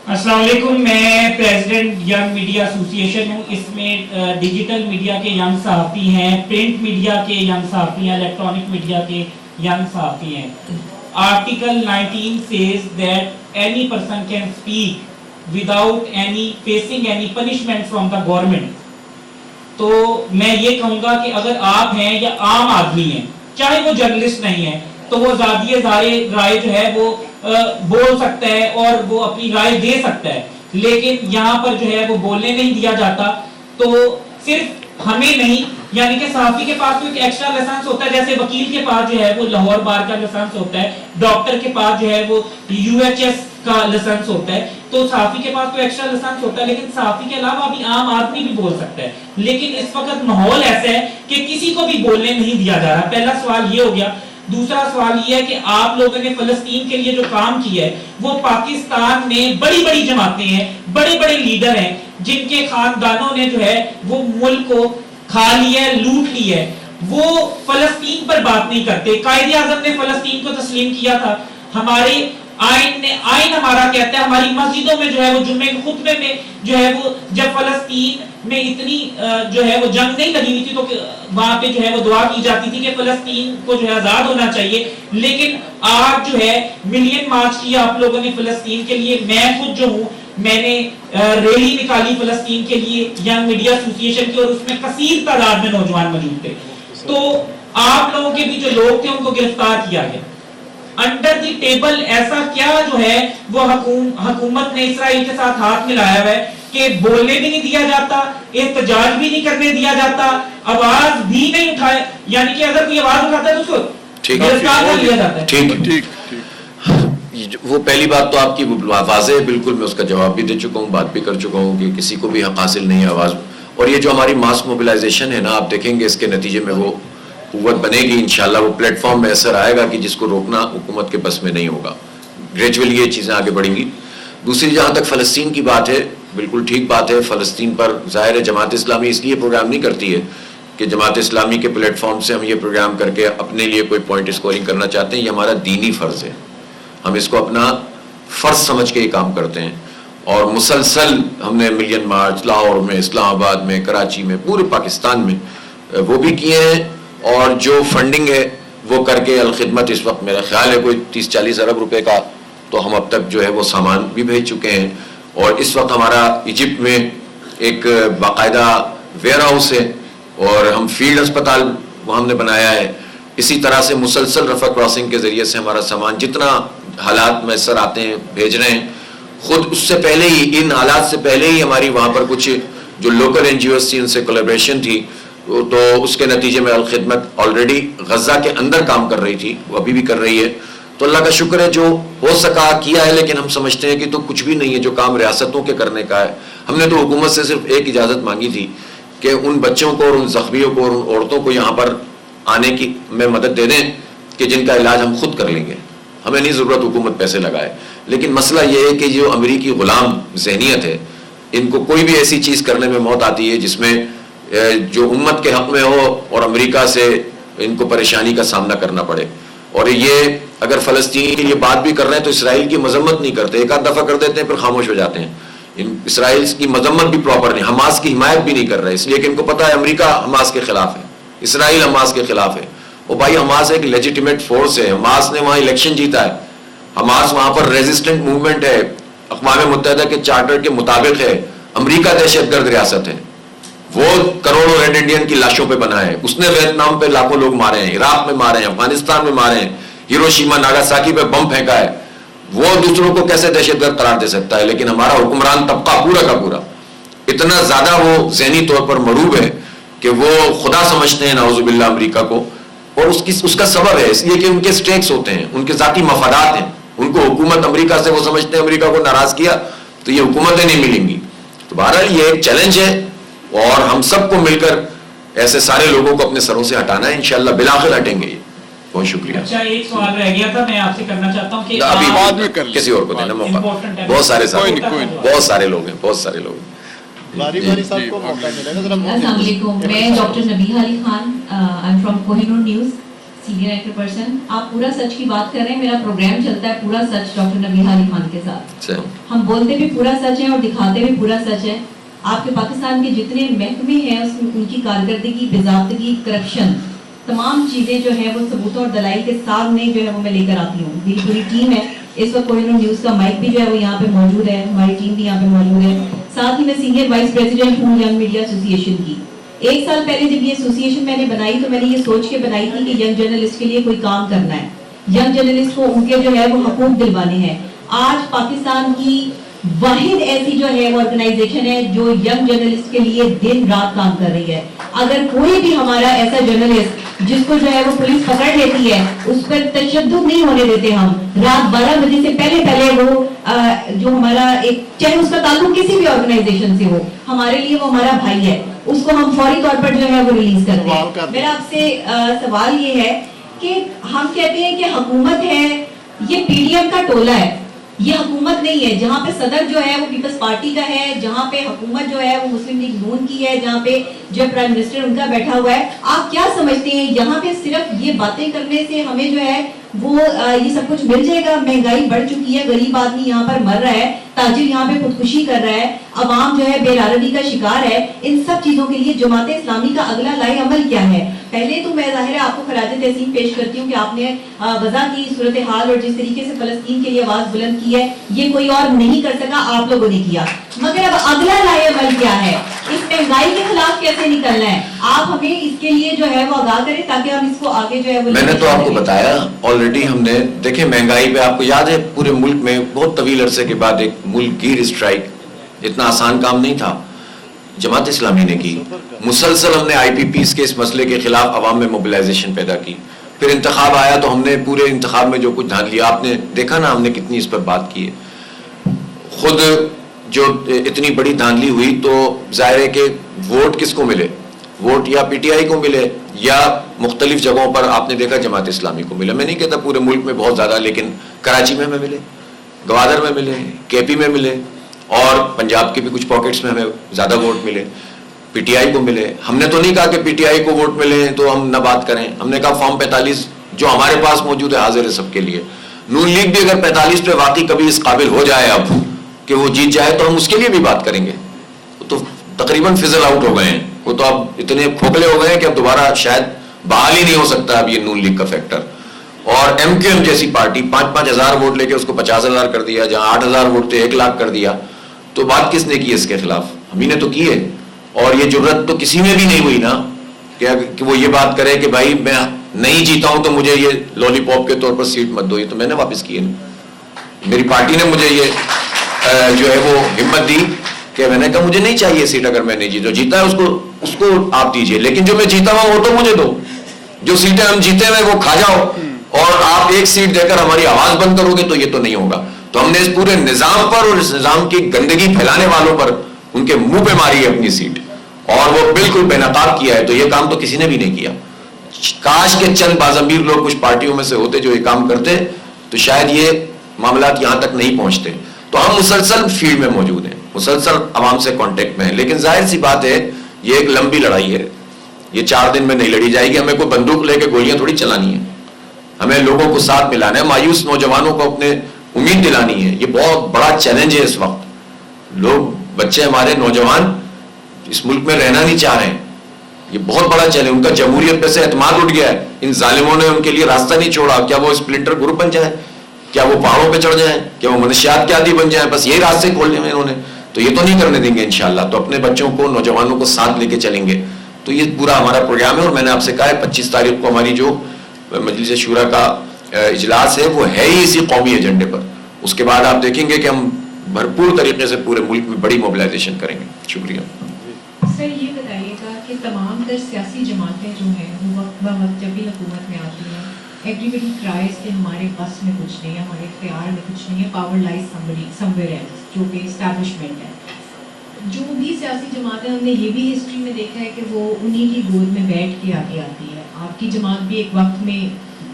السلام علیکم، میں پریزیڈنٹ ینگ میڈیا ایسوسی ایشن ہوں، اس میں ڈیجیٹل میڈیا کے ینگ صحافی ہیں، پرنٹ میڈیا کے ینگ صحافی ہیں، الیکٹرانک میڈیا کے ینگ صحافی ہیں۔ Article 19 says that any person can speak without facing any punishment from the government. تو میں یہ کہوں گا کہ اگر آپ ہیں یا عام آدمی ہیں، چاہے وہ جرنلسٹ نہیں ہے، تو وہ ذاتی رائے جو ہے وہ بول سکتا ہے اور وہ اپنی رائے دے سکتا ہے، لیکن یہاں پر جو ہے وہ بولنے نہیں دیا جاتا۔ تو صرف ہمیں نہیں، یعنی کہ صحافی کے پاس تو ایک ایکسٹرا لائسنس ہوتا ہے، جیسے وکیل کے پاس جو ہے وہ لاہور بار کا لائسنس ہوتا ہے، ڈاکٹر کے پاس جو ہے وہ UHS کا لائسنس ہوتا ہے، تو صحافی کے پاس تو ایکسٹرا لائسنس ہوتا ہے، لیکن صحافی کے علاوہ بھی عام آدمی بھی بول سکتا ہے۔ لیکن اس وقت ماحول ایسا ہے کہ کسی کو بھی بولنے نہیں دیا جا رہا۔ پہلا سوال یہ ہو گیا۔ دوسرا سوال یہ ہے کہ آپ لوگوں نے فلسطین کے لیے جو کام کیا ہے، وہ پاکستان میں بڑی بڑی جماعتیں ہیں، بڑے بڑے لیڈر ہیں، جن کے خاندانوں نے جو ہے وہ ملک کو کھا لیا ہے، لوٹ لی ہے، وہ فلسطین پر بات نہیں کرتے۔ قائد اعظم نے فلسطین کو تسلیم کیا تھا، ہمارے آئین ہمارا کہتا ہے، ہماری مسجدوں میں جو ہے وہ جمعے کے خطبے میں جو ہے وہ جب فلسطین میں اتنی جو ہے وہ جنگ نہیں لگی ہوئی تھی تو وہاں پہ جو ہے وہ دعا کی جاتی تھی کہ فلسطین کو جو ہے آزاد ہونا چاہیے۔ لیکن آج جو ہے ملین مارچ کیا آپ لوگوں نے فلسطین کے لیے، میں خود جو ہوں میں نے ریلی نکالی فلسطین کے لیے ینگ میڈیا ایسوسی ایشن کی، اور اس میں کثیر تعداد میں نوجوان موجود تھے۔ تو آپ لوگوں کے بھی جو لوگ تھے ان کو گرفتار کیا گیا انڈر دی ٹیبل۔ ایسا کیا جو ہے وہ حکومت نے اسرائیل کے ساتھ ہاتھ ملایا ہوا ہے کہ بولنے بھی نہیں دیا جاتا، احتجاج بھی نہیں کرنے دیا جاتا، آواز بھی نہیں اٹھائے، یعنی کہ اگر کوئی آواز اٹھاتا ہے تو اس کو گرفتار کر لیا جاتا ہے۔ ٹھیک وہ پہلی بات تو آپ کی واضح ہے، بالکل میں اس کا جواب بھی دے چکا ہوں، بات بھی کر چکا ہوں کہ کسی کو بھی حق حاصل نہیں ہے آواز۔ اور یہ جو ہماری ماس موبلائزیشن ہے نا، آپ دیکھیں گے اس کے نتیجے میں وہ قوت بنے گی انشاءاللہ، وہ پلیٹ فارم میں اثر آئے گا کہ جس کو روکنا حکومت کے بس میں نہیں ہوگا۔ گریجولی یہ چیزیں آگے بڑھیں گی۔ دوسری جہاں تک فلسطین کی بات ہے، بالکل ٹھیک بات ہے، فلسطین پر ظاہر ہے جماعت اسلامی اس لیے پروگرام نہیں کرتی ہے کہ جماعت اسلامی کے پلیٹ فارم سے ہم یہ پروگرام کر کے اپنے لیے کوئی پوائنٹ اسکورنگ کرنا چاہتے ہیں، یہ ہمارا دینی فرض ہے، ہم اس کو اپنا فرض سمجھ کے یہ کام کرتے ہیں۔ اور مسلسل ہم نے ملین مارچ لاہور میں، اسلام آباد میں، کراچی میں، پورے پاکستان میں وہ بھی کیے ہیں، اور جو فنڈنگ ہے وہ کر کے الخدمت اس وقت میرا خیال ہے کوئی 30-40 ارب روپے کا تو ہم اب تک جو ہے وہ سامان بھی بھیج چکے ہیں۔ اور اس وقت ہمارا ایجپٹ میں ایک باقاعدہ ویئر ہاؤس ہے اور ہم فیلڈ اسپتال وہاں ہم نے بنایا ہے۔ اسی طرح سے مسلسل رفح کراسنگ کے ذریعے سے ہمارا سامان جتنا حالات میسر آتے ہیں بھیج رہے ہیں۔ خود اس سے پہلے ہی, ان حالات سے پہلے ہی ہماری وہاں پر کچھ جو لوکل این جی اوز تھی ان سے کولیبریشن تھی, تو اس کے نتیجے میں الخدمت آلریڈی غزہ کے اندر کام کر رہی تھی, وہ ابھی بھی کر رہی ہے. تو اللہ کا شکر ہے جو ہو سکا کیا ہے, لیکن ہم سمجھتے ہیں کہ تو کچھ بھی نہیں ہے جو کام ریاستوں کے کرنے کا ہے. ہم نے تو حکومت سے صرف ایک اجازت مانگی تھی کہ ان بچوں کو اور ان زخمیوں کو اور ان عورتوں کو یہاں پر آنے کی میں مدد دے دیں کہ جن کا علاج ہم خود کر لیں گے, ہمیں نہیں ضرورت حکومت پیسے لگائے. لیکن مسئلہ یہ ہے کہ جو امریکی غلام ذہنیت ہے, ان کو کوئی بھی ایسی چیز کرنے میں موت آتی ہے جس میں جو امت کے حق میں ہو اور امریکہ سے ان کو پریشانی کا سامنا کرنا پڑے. اور یہ اگر فلسطین کی یہ بات بھی کر رہے ہیں تو اسرائیل کی مذمت نہیں کرتے, ایک آدھ دفعہ کر دیتے ہیں پھر خاموش ہو جاتے ہیں. اسرائیل کی مذمت بھی پراپر نہیں, حماس کی حمایت بھی نہیں کر رہے, اس لیے کہ ان کو پتا ہے امریکہ حماس کے خلاف ہے, اسرائیل حماس کے خلاف ہے. وہ بھائی حماس ایک لیجیٹیمیٹ فورس ہے, حماس نے وہاں الیکشن جیتا ہے, حماس وہاں پر ریزسٹنٹ موومنٹ ہے, اقوام متحدہ کے چارٹر کے مطابق ہے. امریکہ دہشت گرد ریاست ہے, وہ کروڑوں ریڈ انڈین کی لاشوں پہ بنا ہے, اس نے ویتنام پہ لاکھوں لوگ مارے ہیں, عراق میں مارے ہیں, افغانستان میں مارے ہیں, ہیروشیما ناگاساکی پہ بم پھینکا ہے. وہ دوسروں کو کیسے دہشت گرد قرار دے سکتا ہے؟ لیکن ہمارا حکمران طبقہ پورا کا پورا اتنا زیادہ وہ ذہنی طور پر مروب ہے کہ وہ خدا سمجھتے ہیں نعوذ باللہ امریکہ کو, اور اس کا سبب ہے اس لیے کہ ان کے سٹیکس ہوتے ہیں, ان کے ذاتی مفادات ہیں. ان کو حکومت امریکہ سے وہ سمجھتے ہیں امریکہ کو ناراض کیا تو یہ حکومتیں نہیں ملیں گی. تو بہرحال یہ ایک چیلنج ہے اور ہم سب کو مل کر ایسے سارے لوگوں کو اپنے سروں سے ہٹانا ہے. انشاءاللہ بالآخر ہٹیں گے. یہ بہت شکریہ. اچھا ایک سوال رہ گیا تھا, میں آپ سے کرنا چاہتا ہوں کہ ابھی بعد میں کر لیں, کسی اور کو دینا موقع, بہت سارے لوگ ہیں, بہت سارے لوگ ہیں. باری باری صاحب کو موقع ملے گا. السلام علیکم, میں doctor Nabiha Ali Khan, I am from Koh Noor news, senior actor person. آپ پورا سچ کی بات کر رہے ہیں, میرا پروگرام چلتا ہے پورا سچ ڈاکٹر نبیہہ علی خان کے ساتھ. ہم بولتے بھی پورا سچ ہے اور دکھاتے بھی پورا سچ ہے. آپ کے پاکستان کے جتنے محکمے ہیں اس میں ان کی کارکردگی, باضابطگی, کرپشن, تمام چیزیں جو ہے وہ ثبوتوں اور دلائل کے سامنے جو ہے وہ میں لے کر آتی ہوں. میری پوری ٹیم ہے اس وقت, کوہ نور نیوز کا مائک بھی جو ہے وہ یہاں پہ موجود ہے, ہماری ٹیم بھی یہاں پہ موجود ہے. ساتھ ہی میں سینئر وائس پریزیڈنٹ ہوں ینگ میڈیا ایسوسی ایشن کی. 1 سال پہلے جب یہ ایسوسی ایشن میں نے بنائی تو میں نے یہ سوچ کے بنائی تھی کہ ینگ جرنلسٹ کے لیے کوئی کام کرنا ہے, ینگ جرنلسٹ کو ان کے جو ہے وہ حقوق دلوانے ہیں. آج پاکستان کی واحد ایسی جو ہے وہ آرگنائزیشن ہے جو ینگ جرنلسٹ کے لیے دن رات کام کر رہی ہے. اگر کوئی بھی ہمارا ایسا جرنلسٹ جس کو جو ہے وہ پولیس پکڑ لیتی ہے اس پر تشدد نہیں ہونے دیتے ہم. رات 12 بجے سے پہلے وہ جو ہمارا ایک, چاہے اس کا تعلق کسی بھی آرگنائزیشن سے ہو, ہمارے لیے وہ ہمارا بھائی ہے, اس کو ہم فوری طور پر جو ہے وہ ریلیز کرتے ہیں. میرا آپ سے سوال یہ ہے کہ ہم کہتے ہیں کہ حکومت ہے, یہ پی ڈی ایم کا ٹولہ ہے, یہ حکومت نہیں ہے. جہاں پہ صدر جو ہے وہ پیپلز پارٹی کا ہے, جہاں پہ حکومت جو ہے وہ مسلم لیگ نون کی ہے, جہاں پہ جو پرائم منسٹر ان کا بیٹھا ہوا ہے, آپ کیا سمجھتے ہیں یہاں پہ صرف یہ باتیں کرنے سے ہمیں جو ہے وہ یہ سب کچھ مل جائے گا؟ مہنگائی بڑھ چکی ہے, غریب آدمی یہاں پر مر رہا ہے, تاجر یہاں پہ خودکشی کر رہا ہے, عوام جو ہے بے آرامی کا شکار ہے. ان سب چیزوں کے لیے جماعت اسلامی کا اگلا لائے عمل کیا ہے؟ پہلے تو میں ظاہر ہے آپ کو خراج تحسین پیش کرتی ہوں کہ آپ نے غزہ کی صورتحال اور جس طریقے سے فلسطین کے لیے آواز بلند کی ہے یہ کوئی اور نہیں کر سکا, آپ لوگوں نے کیا. مگر اب اگلا لائے عمل کیا ہے؟ اس مہنگائی کے خلاف کیسے نکلنا ہے؟ آپ ہمیں اس کے لیے جو ہے وہ آگاہ کریں تاکہ ہم اس کو آگے جو ہے وہ. میں نے تو آپ کو بتایا آلریڈی, ہم نے دیکھیں مہنگائی پہ, آپ کو یاد ہے پورے ملک میں بہت طویل عرصے کے بعد ایک ملک گیر اسٹرائک, اتنا آسان کام نہیں تھا, جماعت اسلامی نے کی. مسلسل ہم نے آئی پی پیز کے اس مسئلے کے خلاف عوام میں موبلائزیشن پیدا کی. پھر انتخاب آیا تو ہم نے پورے انتخاب میں جو کچھ دھاندلی, آپ نے دیکھا نا ہم نے کتنی اس پر بات کی ہے. خود جو اتنی بڑی دھاندلی ہوئی تو ظاہر ہے کہ ووٹ کس کو ملے, ووٹ یا پی ٹی آئی کو ملے یا مختلف جگہوں پر آپ نے دیکھا جماعت اسلامی کو ملا. میں نہیں کہتا پورے ملک میں بہت زیادہ, لیکن کراچی میں ہمیں ملے, گوادر میں ملے, کے پی میں ملے, اور پنجاب کے بھی کچھ پاکٹس میں ہمیں زیادہ ووٹ ملے, پی ٹی آئی کو ملے. ہم نے تو نہیں کہا کہ پی ٹی آئی کو ووٹ ملے تو ہم نہ بات کریں, ہم نے کہا فارم 45 جو ہمارے پاس موجود ہے حاضر ہے سب کے لیے. نون لیگ بھی اگر 45 پہ واقعی کبھی اس قابل ہو جائے اب کہ وہ جیت جائے تو ہم اس کے لیے بھی بات کریں گے. تو تقریباً فزل آؤٹ ہو گئے ہیں وہ, تو اب اتنے کھوکھلے ہو گئے ہیں کہ اب دوبارہ شاید بحال ہی نہیں ہو سکتا اب یہ نون لیگ کا فیکٹر. اور ایم کیو ایم جیسی پارٹی 5-5 ہزار ووٹ لے کے اس کو 50,000 کر دیا, جہاں 8,000 ووٹ تھے 1 لاکھ کر دیا. تو بات کس نے کی اس کے خلاف؟ ہمیں نے تو کی ہے. اور یہ جرت تو کسی میں بھی نہیں ہوئی نا کہ وہ یہ بات کرے کہ بھائی میں نہیں جیتا ہوں تو مجھے یہ لالی پاپ کے طور پر سیٹ مت دو. یہ تو میں نے واپس کی ہے, میری پارٹی نے مجھے یہ جو ہے وہ ہمت دی کہ میں نے کہا مجھے نہیں چاہیے سیٹ اگر میں نہیں جیتا، جیتا ہے اس کو آپ دیجئے، لیکن جو میں جیتا ہوں وہ تو مجھے دو، جو سیٹیں ہم جیتے ہوئے وہ کھا جاؤ، اور آپ ایک سیٹ دے کر ہماری آواز بند کرو گے تو یہ تو نہیں ہوگا۔ تو ہم نے اس پورے نظام پر اور اس نظام کی گندگی پھیلانے والوں پر ان کے منہ پہ ماری ہے اپنی سیٹ، اور وہ بالکل بے نقاب کیا ہے۔ تو یہ کام تو کسی نے بھی نہیں کیا۔ کاش کے چند باضمیر لوگ کچھ پارٹیوں میں سے ہوتے جو یہ کام کرتے تو شاید یہ معاملات یہاں تک نہیں پہنچتے۔ تو ہم مسلسل فیلڈ میں موجود ہیں، مسلسل عوام سے کانٹیکٹ میں ہیں، لیکن ظاہر سی بات ہے یہ ایک لمبی لڑائی ہے، یہ 4 دن میں نہیں لڑی جائے گی۔ ہمیں کوئی بندوق لے کے گولیاں تھوڑی چلانی ہے، ہمیں لوگوں کو ساتھ ملانا ہے، مایوس نوجوانوں کو اپنے امید دلانی ہے۔ یہ بہت بڑا چیلنج ہے اس وقت، لوگ بچے ہمارے نوجوان اس ملک میں رہنا نہیں چاہ رہے ہیں، یہ بہت بڑا چیلنج، ان کا جمہوریت پہ سے اعتماد اٹھ گیا ہے، ان ظالموں نے ان کے لیے راستہ نہیں چھوڑا۔ کیا وہ اسپلنٹر گروپ بن جائیں، کیا وہ پہاڑوں پہ چڑھ جائیں، کیا وہ منشیات کے عادی بن جائیں، بس یہی راستے کھولنے میں انہوں نے، تو یہ تو نہیں کرنے دیں گے انشاءاللہ۔ تو اپنے بچوں کو، نوجوانوں کو ساتھ لے کے چلیں گے۔ تو یہ پورا ہمارا پروگرام ہے، اور میں نے آپ سے کہا ہے 25 تاریخ کو ہماری جو مجلس شورا کا اجلاس ہے وہ ہے ہی اسی قومی ایجنڈے پر۔ اس کے بعد آپ دیکھیں گے کہ ہم بھرپور طریقے سے پورے ملک میں بڑی موبلائزیشن کریں گے۔ شکریہ۔ سر یہ بتائیے گا کہ تمام تر سیاسی جماعتیں جو ہیں وہ وقت وقت جب بھی حکومت میں آتی ہیں ایوریبڈی ٹرائز کہ ہمارے بس میں کچھ نہیں ہے، ہمارے اختیار میں کچھ نہیں ہے، پاور لائز سمویئر ایلس، جو کہ اسٹیبلشمنٹ ہے۔ جو بھی سیاسی جماعتیں، ہم نے یہ بھی ہسٹری میں دیکھا ہے کہ وہ انہی کی گود میں بیٹھ کے آگے آتی ہے۔ آپ کی جماعت بھی ایک وقت میں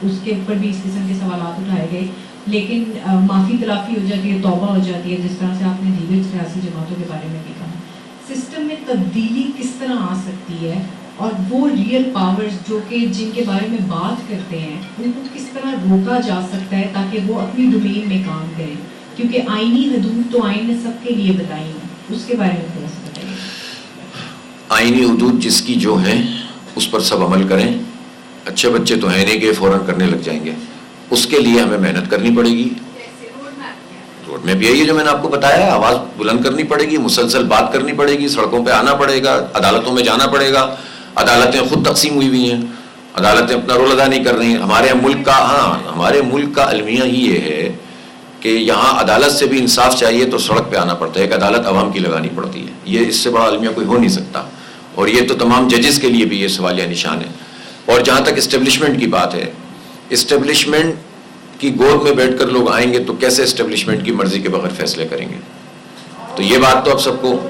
اس کے اوپر بھی اس قسم کے سوالات اٹھائے گئے، لیکن معافی تلافی ہو جاتی ہے، توبہ ہو جاتی ہے، جس طرح سے آپ نے دیگر سیاسی جماعتوں کے بارے میں بھی کہا۔ سسٹم میں تبدیلی کس طرح آ سکتی ہے، اور وہ ریئل پاورز جو کہ جن کے بارے میں بات کرتے ہیں ان کو کس طرح روکا جا سکتا ہے تاکہ وہ اپنی ڈومین میں کام کریں؟ کیونکہ آئینی حدود تو آئین نے سب کے لیے بتائی ہیں، اس کے بارے میں تھوڑا سا بتائیے۔ آئینی حدود جس کی جو ہیں اس پر سب عمل کریں، اچھے بچے تو ہیں نہیں کہ فوراً کرنے لگ جائیں گے، اس کے لیے ہمیں محنت کرنی پڑے گی۔ روڈ میپ یہی ہے جو میں نے آپ کو بتایا ہے، آواز بلند کرنی پڑے گی، مسلسل بات کرنی پڑے گی، سڑکوں پہ آنا پڑے گا، عدالتوں میں جانا پڑے گا۔ عدالتیں خود تقسیم ہوئی ہوئی ہیں، عدالتیں اپنا رول ادا نہیں کر رہی ہیں۔ ہمارے ملک کا المیہ ہی یہ ہے کہ یہاں عدالت سے بھی انصاف چاہیے تو سڑک پہ آنا پڑتا ہے، ایک عدالت عوام کی لگانی پڑتی ہے۔ یہ اس سے بڑا المیہ کوئی ہو نہیں سکتا، اور یہ تو تمام ججز کے لیے بھی یہ سوالیہ نشان ہے۔ اور جہاں تک اسٹیبلشمنٹ کی بات ہے، اسٹیبلشمنٹ کی گود میں بیٹھ کر لوگ آئیں گے تو کیسے اسٹیبلشمنٹ کی مرضی کے بغیر فیصلے کریں گے؟ تو یہ بات تو اب سب کو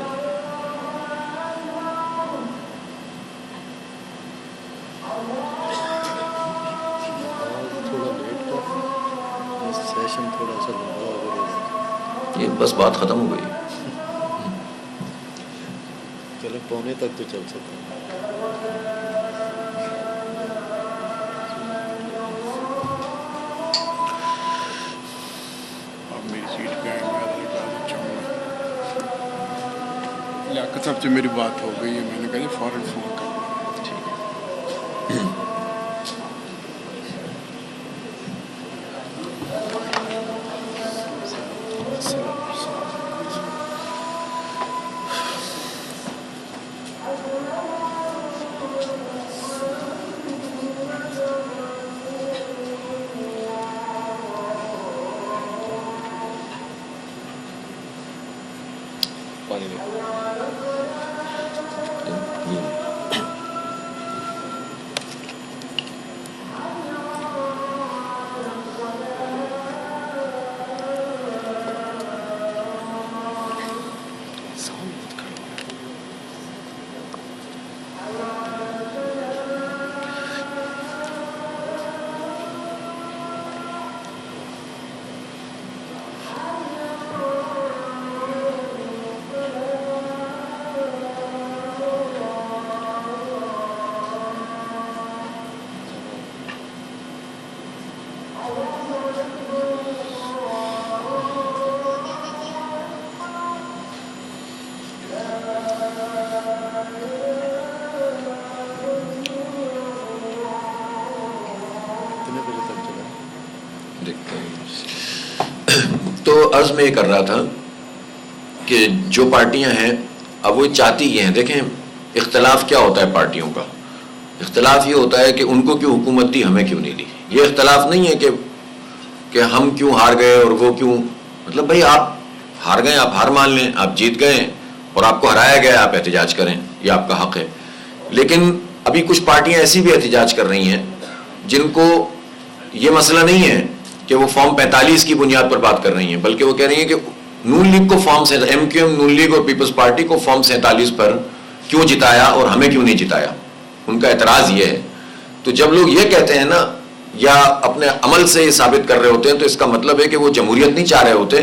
سیشن تھوڑا سا لمبا ہو گیا، یہ بس بات ختم ہو گئی۔ چلو پونے تک تو چل سکتا ہے۔ اب میری سیٹ پہ آئے، میں اجازت چاہوں گا۔ لیاقت صاحب سے میری بات ہو گئی ہے، میں نے کہا فوراً فون کر۔ تو عرض میں یہ کر رہا تھا کہ جو پارٹیاں ہیں اب وہ چاہتی یہ ہیں، دیکھیں اختلاف کیا ہوتا ہے پارٹیوں کا، اختلاف یہ ہوتا ہے کہ ان کو کیوں حکومت دی، ہمیں کیوں نہیں دی۔ یہ اختلاف نہیں ہے کہ ہم کیوں ہار گئے اور وہ کیوں، مطلب بھائی آپ ہار گئے آپ ہار مان لیں, آپ جیت گئے اور آپ کو ہرایا گیا آپ احتجاج کریں, یہ آپ کا حق ہے. لیکن ابھی کچھ پارٹیاں ایسی بھی احتجاج کر رہی ہیں جن کو یہ مسئلہ نہیں ہے کہ وہ فارم 45 کی بنیاد پر بات کر رہی ہیں, بلکہ وہ کہہ رہی ہیں کہ نون لیگ کو فارم سے ایم کیو ایم, نون لیگ اور پیپلز پارٹی کو فارم 47 پر کیوں جتایا اور ہمیں کیوں نہیں جتایا. ان کا اعتراض یہ ہے. تو جب لوگ یہ کہتے ہیں نا یا اپنے عمل سے یہ ثابت کر رہے ہوتے ہیں تو اس کا مطلب ہے کہ وہ جمہوریت نہیں چاہ رہے ہوتے,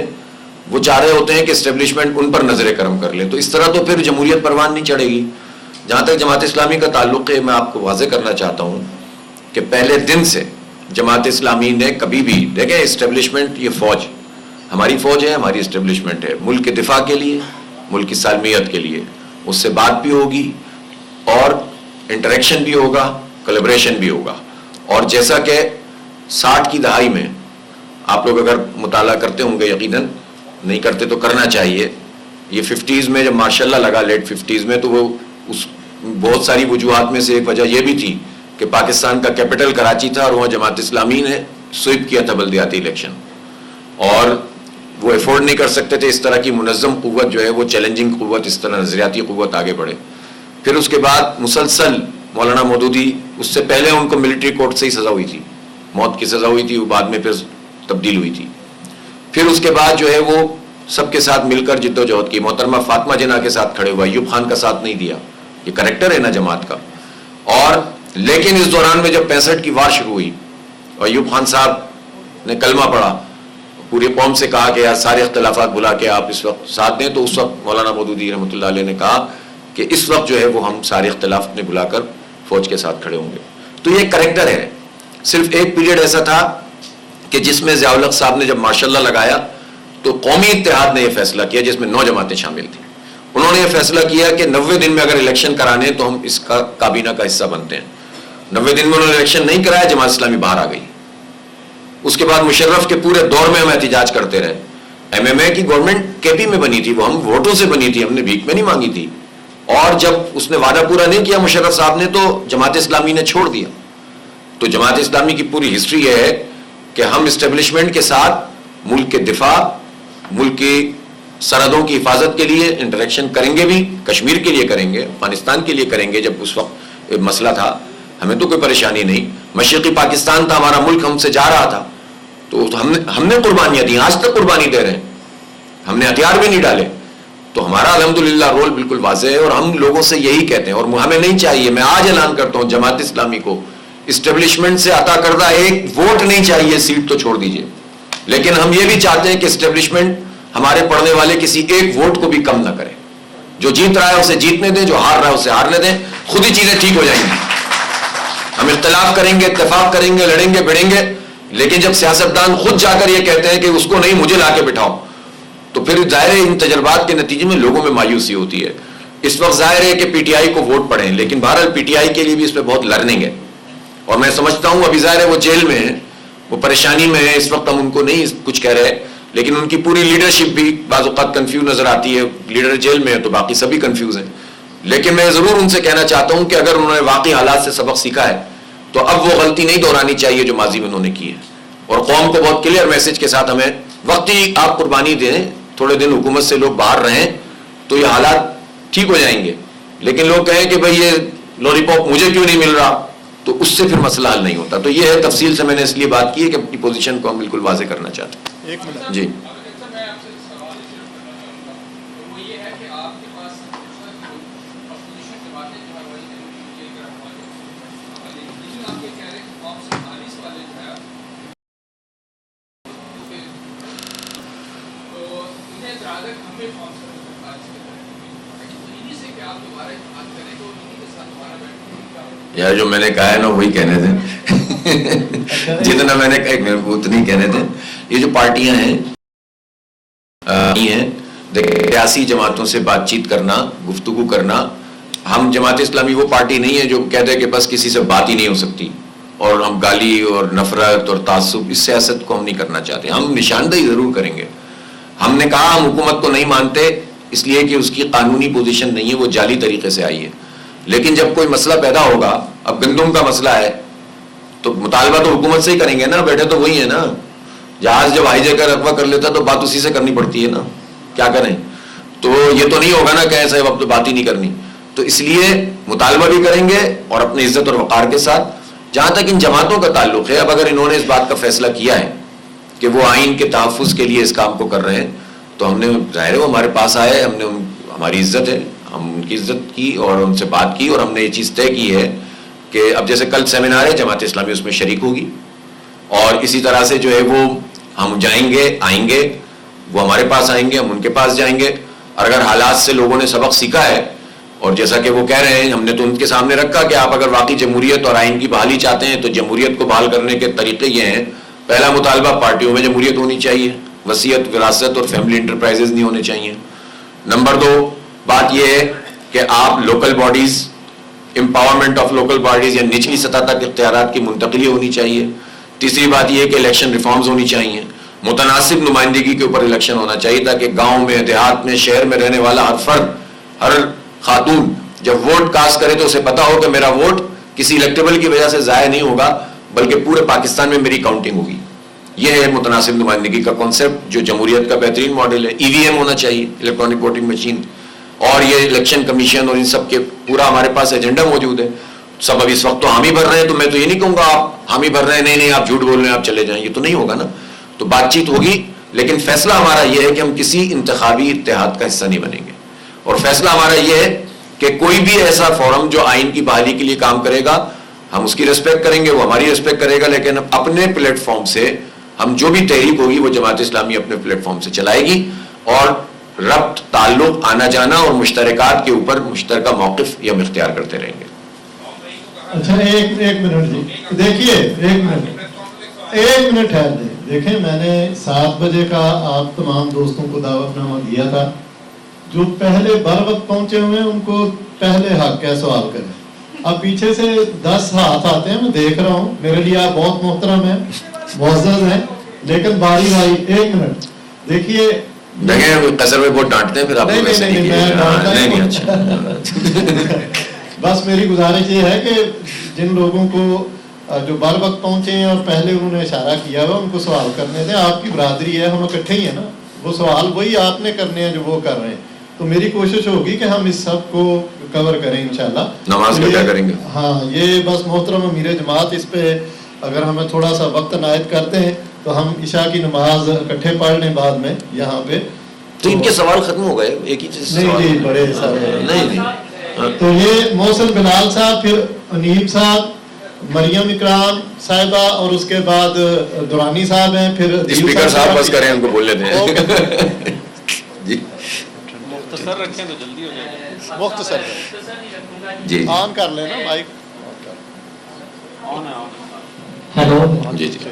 وہ چاہ رہے ہوتے ہیں کہ اسٹیبلشمنٹ ان پر نظر کرم کر لے. تو اس طرح تو پھر جمہوریت پروان نہیں چڑھے گی. جہاں تک جماعت اسلامی کا تعلق ہے, میں آپ کو واضح کرنا چاہتا ہوں کہ پہلے دن سے جماعت اسلامی نے کبھی بھی, دیکھیں اسٹیبلشمنٹ یہ فوج, ہماری فوج ہے, ہماری اسٹیبلشمنٹ ہے, ملک کے دفاع کے لیے, ملک کی سالمیت کے لیے, اس سے بات بھی ہوگی اور انٹریکشن بھی ہوگا, کولیبریشن بھی ہوگا. اور جیسا کہ 60 کی دہائی میں آپ لوگ اگر مطالعہ کرتے ہوں گے, یقیناً نہیں کرتے تو کرنا چاہیے, یہ 50s میں جب ماشاء اللہ لگا, لیٹ 50s میں, تو وہ اس بہت ساری وجوہات میں سے ایک وجہ یہ بھی تھی کہ پاکستان کا کیپٹل کراچی تھا اور وہاں جماعت اسلامی نے سویپ کیا تھا بلدیاتی الیکشن, اور وہ افورڈ نہیں کر سکتے تھے اس طرح کی منظم قوت جو ہے, وہ چیلنجنگ قوت, اس طرح نظریاتی قوت آگے بڑھے. پھر اس کے بعد مسلسل مولانا مودودی, اس سے پہلے ان کو ملٹری کورٹ سے ہی سزا ہوئی تھی, موت کی سزا ہوئی تھی, وہ بعد میں پھر تبدیل ہوئی تھی. پھر اس کے بعد جو ہے وہ سب کے ساتھ مل کر جد و جہد کی, محترمہ فاطمہ جناح کے ساتھ کھڑے ہوا, ایوب خان کا ساتھ نہیں دیا, یہ کریکٹر ہے نا جماعت کا. اور لیکن اس دوران میں جب 65 کی وار شروع ہوئی اور ایوب خان صاحب نے کلمہ پڑھا, پوری قوم سے کہا کہ یار سارے اختلافات بلا کے آپ اس وقت ساتھ دیں, تو اس وقت مولانا مودودی رحمۃ اللہ علیہ نے کہا کہ اس وقت جو ہے وہ ہم سارے اختلاف نے بلا کر فوج کے ساتھ کھڑے ہوں گے. تو یہ کریکٹر ہے. صرف ایک پیریڈ ایسا تھا کہ جس میں ضیاء الحق صاحب نے جب ماشاء اللہ لگایا تو قومی اتحاد نے یہ فیصلہ کیا, جس میں 9 جماعتیں شامل تھیں. انہوں نے یہ فیصلہ کیا کہ 90 دن میں اگر الیکشن کرانے تو ہم اس کا کابینہ کا حصہ بنتے ہیں. 90 دن میں انہوں نے الیکشن نہیں کرایا, جماعت اسلامی باہر آ گئی. اس کے بعد مشرف کے پورے دور میں ہم احتجاج کرتے رہے. ایم ایم اے کی گورنمنٹ کے پی میں بنی تھی, وہ ہم ووٹوں سے بنی تھی, ہم نے بھیک میں نہیں مانگی تھی. اور جب اس نے وعدہ پورا نہیں کیا مشرف صاحب نے, تو جماعت اسلامی نے چھوڑ دیا. تو جماعت اسلامی کی پوری ہسٹری یہ ہے کہ ہم اسٹیبلشمنٹ کے ساتھ ملک کے دفاع, ملک کی سرحدوں کی حفاظت کے لیے انٹریکشن کریں گے, بھی کشمیر کے لیے کریں گے, افغانستان کے لیے کریں گے. جب اس وقت مسئلہ تھا ہمیں تو کوئی پریشانی نہیں, مشرقی پاکستان تھا ہمارا ملک, ہم سے جا رہا تھا, تو ہم نے قربانیاں دی, آج تک قربانی دے رہے ہیں, ہم نے ہتھیار بھی نہیں ڈالے. تو ہمارا الحمدللہ رول بالکل واضح ہے, اور ہم لوگوں سے یہی کہتے ہیں, اور ہمیں نہیں چاہیے, میں آج اعلان کرتا ہوں جماعت اسلامی کو اسٹیبلشمنٹ سے عطا کردہ ایک ووٹ نہیں چاہیے, سیٹ تو چھوڑ دیجئے, لیکن ہم یہ بھی چاہتے ہیں کہ اسٹیبلشمنٹ ہمارے پڑھنے والے کسی ایک ووٹ کو بھی کم نہ کرے. جو جیت رہا ہے اسے جیتنے دیں, جو ہار رہا ہے اسے ہارنے دیں, خود ہی چیزیں ٹھیک ہو جائیں گی. ہم اختلاف کریں گے, اتفاق کریں گے, لڑیں گے, بھڑیں گے, لیکن جب سیاستدان خود جا کر یہ کہتے ہیں کہ اس کو نہیں مجھے لا کے بٹھاؤ, تو پھر ظاہر ہے ان تجربات کے نتیجے میں لوگوں میں مایوسی ہوتی ہے. اس وقت ظاہر ہے کہ پی ٹی آئی کو ووٹ پڑیں, لیکن بہرحال پی ٹی آئی کے لیے بھی اس پہ بہت لرننگ ہے, اور میں سمجھتا ہوں ابھی ظاہر ہے وہ جیل میں ہیں, وہ پریشانی میں ہے, اس وقت ہم ان کو نہیں کچھ کہہ رہے, لیکن ان کی پوری لیڈرشپ بھی بعض اوقات کنفیوز نظر آتی ہے. لیڈر جیل میں ہے تو باقی سبھی کنفیوز ہیں. لیکن میں ضرور ان سے کہنا چاہتا ہوں کہ اگر انہوں نے واقعی حالات سے سبق سیکھا ہے تو اب وہ غلطی نہیں دہرانی چاہیے جو ماضی میں انہوں نے کی ہے, اور قوم کو بہت کلیئر میسج کے ساتھ ہمیں وقتی آپ قربانی دیں, تھوڑے دن حکومت سے لوگ باہر رہیں تو یہ حالات ٹھیک ہو جائیں گے. لیکن لوگ کہیں کہ بھئی یہ لولی پاپ مجھے کیوں نہیں مل رہا, تو اس سے پھر مسئلہ حل نہیں ہوتا. تو یہ ہے تفصیل سے میں نے اس لیے بات کی ہے کہ اپنی پوزیشن کو ہم بالکل واضح کرنا چاہتے ہیں. ایک منٹ جی یار جو میں نے کہا ہے نا وہی کہنے تھے جتنا میں نے کہا اتنی کہنے تھے. یہ جو پارٹیاں ہیں سیاسی جماعتوں سے بات چیت کرنا, گفتگو کرنا, ہم جماعت اسلامی وہ پارٹی نہیں ہے جو کہتے ہیں کہ بس کسی سے بات ہی نہیں ہو سکتی, اور ہم گالی اور نفرت اور تعصب, اس سیاست کو ہم نہیں کرنا چاہتے. ہم نشاندہی ضرور کریں گے. ہم نے کہا ہم حکومت کو نہیں مانتے اس لیے کہ اس کی قانونی پوزیشن نہیں ہے, وہ جعلی طریقے سے آئی ہے. لیکن جب کوئی مسئلہ پیدا ہوگا, اب گندم کا مسئلہ ہے تو مطالبہ تو حکومت سے ہی کریں گے نا, بیٹھے تو وہی ہے نا. جہاز جب ہائی جے کر اغوا کر لیتا تو بات اسی سے کرنی پڑتی ہے نا, کیا کریں؟ تو یہ تو نہیں ہوگا نا کہ ایسے اب تو بات ہی نہیں کرنی. تو اس لیے مطالبہ بھی کریں گے اور اپنی عزت اور وقار کے ساتھ. جہاں تک ان جماعتوں کا تعلق ہے, اب اگر انہوں نے اس بات کا فیصلہ کیا ہے کہ وہ آئین کے تحفظ کے لیے اس کام کو کر رہے ہیں, تو ہم نے, ظاہر ہے وہ ہمارے پاس آئے, ہم نے, ہماری عزت ہے, ہم ان کی عزت کی اور ان سے بات کی, اور ہم نے یہ چیز طے کی ہے کہ اب جیسے کل سیمینار ہے, جماعت اسلامی اس میں شریک ہوگی, اور اسی طرح سے جو ہے وہ ہم جائیں گے, آئیں گے, وہ ہمارے پاس آئیں گے, ہم ان کے پاس جائیں گے, اور اگر حالات سے لوگوں نے سبق سیکھا ہے, اور جیسا کہ وہ کہہ رہے ہیں, ہم نے تو ان کے سامنے رکھا کہ آپ اگر واقعی جمہوریت اور آئین کی بحالی چاہتے ہیں تو جمہوریت کو بحال کرنے کے طریقے یہ ہیں. پہلا مطالبہ, پارٹیوں میں جمہوریت ہونی چاہیے, وصیت, وراثت اور فیملی انٹرپرائزز نہیں ہونے چاہیے. نمبر 2 بات یہ ہے کہ آپ local bodies, empowerment of local bodies یا نچلی سطح تک اختیارات کی منتقلی ہونی چاہیے. تیسری بات یہ ہے کہ الیکشن ریفارمز ہونی چاہیے, متناسب نمائندگی کے اوپر الیکشن ہونا چاہیے, تاکہ گاؤں میں, دیہات میں, شہر میں رہنے والا ہر فرد, ہر خاتون جب ووٹ کاسٹ کرے تو اسے پتا ہو کہ میرا ووٹ کسی الیکٹیبل کی وجہ سے ضائع نہیں ہوگا, بلکہ پورے پاکستان میں میری کاؤنٹنگ ہوگی. یہ ہے متناسب نمائندگی کا کانسیپٹ جو جمہوریت کا بہترین ماڈل ہے. ای وی ایم ہونا چاہیے, الیکٹرانک ووٹنگ مشین, اور یہ الیکشن کمیشن اور ان سب کے پورا ہمارے پاس ایجنڈا موجود ہے. سب ابھی اس وقت تو حامی بھر رہے ہیں, تو میں تو یہ نہیں کہوں گا آپ حامی بھر رہے ہیں, نہیں نہیں آپ جھوٹ بول رہے ہیں آپ چلے جائیں, یہ تو نہیں ہوگا نا. تو بات چیت ہوگی, لیکن فیصلہ ہمارا یہ ہے کہ ہم کسی انتخابی اتحاد کا حصہ نہیں بنیں گے, اور فیصلہ ہمارا یہ ہے کہ کوئی بھی ایسا فورم جو آئین کی بحالی کے لیے کام کرے گا ہم اس کی ریسپیکٹ کریں گے, وہ ہماری ریسپیکٹ کرے گا, لیکن اپنے پلیٹ فارم سے ہم جو بھی تحریک ہوگی وہ جماعت اسلامی اپنے پلیٹ فارم سے چلائے گی, اور ربط, تعلق, آنا جانا اور مشترکات کے اوپر مشترکہ موقف یہ ہم اختیار کرتے رہیں گے. اچھا ایک منٹ جی, دیکھیے ایک منٹ ٹھہر دیں. دیکھیں میں نے 7 بجے کا آپ تمام دوستوں کو دعوت نامہ دیا تھا, جو پہلے بر وقت پہنچے ہوئے ہیں ان کو پہلے حق ہے سوال کریں. اب پیچھے سے 10 ہاتھ آتے ہیں, میں دیکھ رہا ہوں, میرے لیے آپ بہت محترم ہیں, معزز ہیں, لیکن باری باری 1 منٹ دیکھیے. دیکھیں قصر میں بہت ڈانٹتے ہیں, پھر آپ نہیں, بس میری گزارش یہ ہے کہ جن لوگوں کو جو بر وقت پہنچے ہیں اور پہلے انہوں نے اشارہ کیا ہوا ان کو سوال کرنے دیں. آپ کی برادری ہے, ہم اکٹھے ہی ہیں نا, وہ سوال وہی آپ نے کرنے ہیں جو وہ کر رہے ہیں. تو میری کوشش ہوگی کہ ہم اس سب کو کور کریں انشاءاللہ. نماز کا کیا کریں گے؟ ہاں یہ بس محترم امیر جماعت اس پہ اگر ہمیں تھوڑا سا وقت عنایت کرتے ہیں تو ہم عشاء کی نماز اکٹھے پڑھ لیں بعد میں یہاں پہ. تو ان کے سوال ختم ہو گئے, ایک ہی چیز نہیں بڑے سارے نہیں. تو یہ محسن بلال صاحب, پھر انیب صاحب, مریم اکرام صاحبہ, اور اس کے بعد دورانی صاحب ہیں, پھر اسپیکر صاحب بس کریں, ان کو بولنے دیں. جی مختصر رکھیں تو جلدی ہو جائے. مختصر جی آن کر لینا مائک. ہیلو جی جی.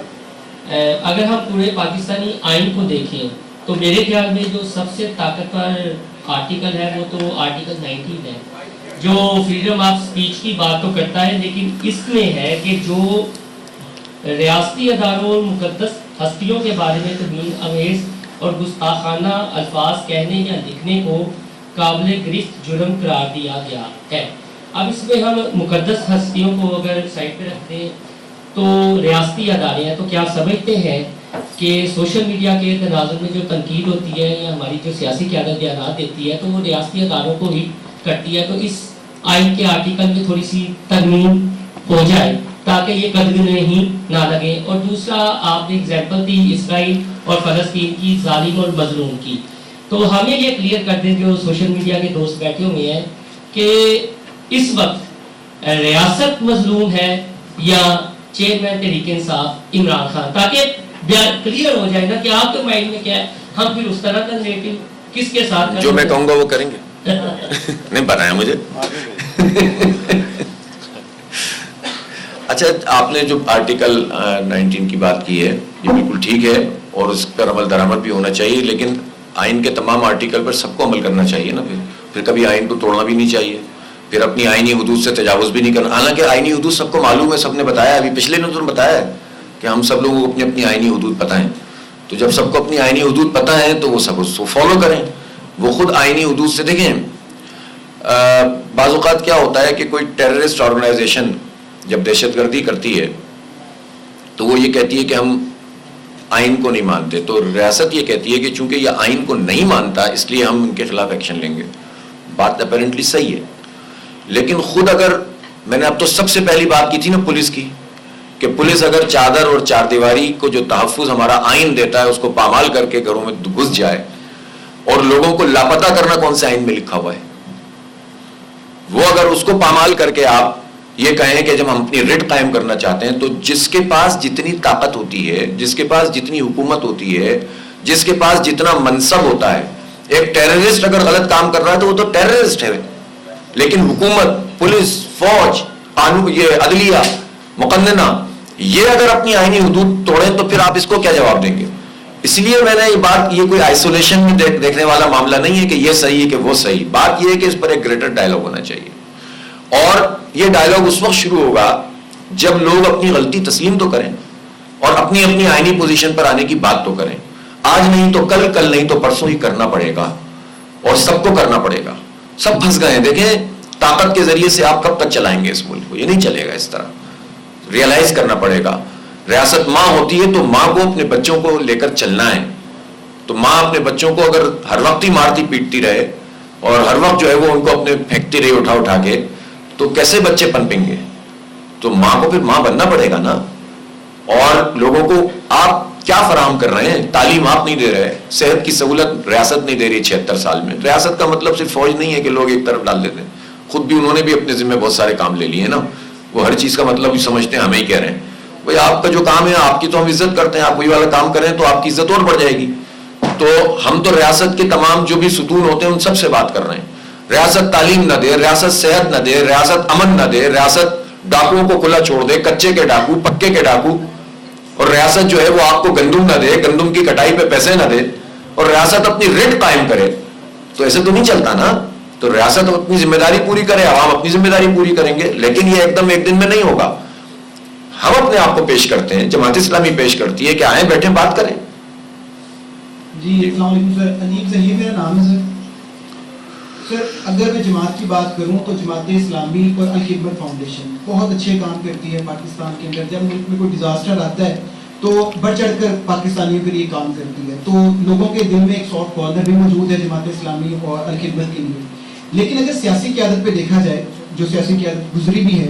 اگر ہم پورے پاکستانی آئین کو دیکھیں تو میرے خیال میں جو سب سے طاقتور آرٹیکل ہے وہ تو آرٹیکل 19 ہے, جو فریڈم آف سپیچ کی بات تو کرتا ہے, لیکن اس میں ہے کہ جو ریاستی اداروں مقدس ہستیوں کے بارے میں توہین آمیز اور گستاخانہ الفاظ کہنے یا لکھنے کو قابل گرفت جرم قرار دیا گیا ہے. اب اس میں ہم مقدس ہستیوں کو اگر سائڈ پہ رکھتے ہیں تو ریاستی ادارے ہیں, تو کیا سمجھتے ہیں کہ سوشل میڈیا کے تناظر میں جو تنقید ہوتی ہے یا ہماری جو سیاسی قیادت بیانات دیتی ہے تو وہ ریاستی اداروں کو ہی کرتی ہے, تو اس آئین کے آرٹیکل میں تھوڑی سی ترمیم ہو جائے تاکہ یہ قدر نہیں نہ لگے. اور دوسرا آپ نے ایگزامپل دی اسرائیل اور فلسطین کی ظالم اور مظلوم کی, تو ہمیں یہ کلیئر کر دیں جو سوشل میڈیا کے دوست بیٹھے ہوئے ہیں کہ اس وقت ریاست مظلوم ہے یا چیئرمین تحریک انصاف عمران خان, تاکہ کلیئر ہو جائے نا کہ آپ کے مائنڈ میں کیا ہے, ہم پھر اس طرح کا نیگیٹو کس کے ساتھ جو میں کہوں گا وہ کریں گے. نہیں بتایا مجھے. اچھا آپ نے جو آرٹیکل 19 کی بات کی ہے یہ بالکل ٹھیک ہے اور اس پر عمل درآمد بھی ہونا چاہیے, لیکن آئین کے تمام آرٹیکل پر سب کو عمل کرنا چاہیے نا. پھر کبھی آئین کو توڑنا بھی نہیں چاہیے, پھر اپنی آئینی حدود سے تجاوز بھی نہیں کرنا. حالانکہ آئینی حدود سب کو معلوم ہے, سب نے بتایا, ابھی پچھلے نے تو بتایا ہے کہ ہم سب لوگوں کو اپنی اپنی آئینی حدود پتہ ہیں. تو جب سب کو اپنی آئینی حدود پتہ ہیں تو وہ سب اس کو فالو کریں. وہ خود آئینی حدود سے دیکھیں. بعض اوقات کیا ہوتا ہے کہ کوئی ٹیررسٹ آرگنائزیشن جب دہشت گردی کرتی ہے تو وہ یہ کہتی ہے کہ ہم آئین کو نہیں مانتے. تو ریاست یہ کہتی ہے کہ چونکہ یہ آئین کو نہیں مانتا اس لیے ہم ان کے خلاف ایکشن لیں گے. بات اپیرنٹلی صحیح ہے, لیکن خود اگر میں نے اب تو سب سے پہلی بات کی تھی نا پولیس کی, کہ پولیس اگر چادر اور چار دیواری کو جو تحفظ ہمارا آئین دیتا ہے اس کو پامال کر کے گھروں میں گھس جائے, اور لوگوں کو لاپتہ کرنا کون سے آئین میں لکھا ہوا ہے, وہ اگر اس کو پامال کر کے آپ یہ کہیں کہ جب ہم اپنی رٹ قائم کرنا چاہتے ہیں, تو جس کے پاس جتنی طاقت ہوتی ہے, جس کے پاس جتنی حکومت ہوتی ہے, جس کے پاس جتنا منصب ہوتا ہے, ایک ٹیررسٹ اگر غلط کام کر رہا ہے تو وہ تو ٹیررسٹ ہے, لیکن حکومت, پولیس, فوج, قانون, یہ عدلیہ, مقننہ, یہ اگر اپنی آئینی حدود توڑیں تو پھر آپ اس کو کیا جواب دیں گے؟ اس لیے میں نے یہ بات, یہ کوئی آئسولیشن میں دیکھنے والا معاملہ نہیں ہے کہ یہ صحیح ہے کہ وہ صحیح. بات یہ ہے کہ اس پر ایک گریٹر ڈائلاگ ہونا چاہیے, اور یہ ڈائلاگ اس وقت شروع ہوگا جب لوگ اپنی غلطی تسلیم تو کریں اور اپنی اپنی آئینی پوزیشن پر آنے کی بات تو کریں. آج نہیں تو کل, کل نہیں تو پرسوں ہی کرنا پڑے گا, اور سب کو کرنا پڑے گا. سب پھنس گئے ہیں. دیکھیں طاقت کے ذریعے سے آپ کب تک چلائیں گے اس ملک کو؟ یہ نہیں چلے گا اس طرح. ریئلائز کرنا پڑے گا. ریاست ماں ہوتی ہے تو ماں کو اپنے بچوں کو لے کر چلنا ہے. تو ماں اپنے بچوں کو اگر ہر وقت ہی مارتی پیٹتی رہے اور ہر وقت جو ہے وہ ان کو اپنے پھینکتی رہی اٹھا کے, تو کیسے بچے پنپیں گے؟ تو ماں کو پھر ماں بننا پڑے گا نا. اور لوگوں کو آپ کیا فراہم کر رہے ہیں؟ تعلیم آپ نہیں دے رہے, صحت کی سہولت ریاست نہیں دے رہی 76 سال میں. ریاست کا مطلب صرف فوج نہیں ہے کہ لوگ ایک طرف ڈال دیتے ہیں, خود بھی انہوں نے بھی اپنے ذمہ بہت سارے کام لے لیے ہیں نا. وہ ہر چیز کا مطلب بھی سمجھتے ہیں ہمیں ہی کہہ رہے ہیں. بھائی آپ کا جو کام ہے, آپ کی تو ہم عزت کرتے ہیں, آپ وہی والا کام کریں تو آپ کی عزت اور بڑھ جائے گی. تو ہم تو ریاست کے تمام جو بھی ستون ہوتے ہیں ان سب سے بات کر رہے ہیں. ریاست تعلیم نہ دے, ریاست صحت نہ دے, ریاست امن نہ دے, ریاست ڈاکوؤں کو کھلا چھوڑ دے, کچے کے ڈاکو, پکے کے ڈاکو, اور ریاست جو ہے وہ آپ کو گندم نہ دے, گندم کی کٹائی پہ پیسے نہ دے, اور ریاست اپنی ریٹ قائم کرے, تو ایسے تو نہیں چلتا نا. تو ریاست اپنی ذمہ داری پوری کرے, عوام اپنی ذمہ داری پوری کریں گے, لیکن یہ ایک دم ایک دن میں نہیں ہوگا. ہم اپنے آپ کو پیش کرتے ہیں, جماعت اسلامی پیش کرتی ہے کہ آئیں بیٹھیں بات کریں. جی السلام علیکم سر, انیب ظہیر میرا نام ہے سر. سر اگر میں جماعت کی بات کروں تو جماعت اسلامی اور الخدمت فاؤنڈیشن بہت اچھے کام کرتی ہے پاکستان کے اندر. جب ملک میں کوئی ڈیزاسٹر آتا ہے تو بڑھ چڑھ کر پاکستانیوں کے لیے کام کرتی ہے. تو لوگوں کے دل میں ایک سافٹ کارنر بھی موجود ہے جماعت اسلامی اور الخدمت کے لیے. لیکن اگر سیاسی قیادت پہ دیکھا جائے, جو سیاسی قیادت گزری بھی ہے,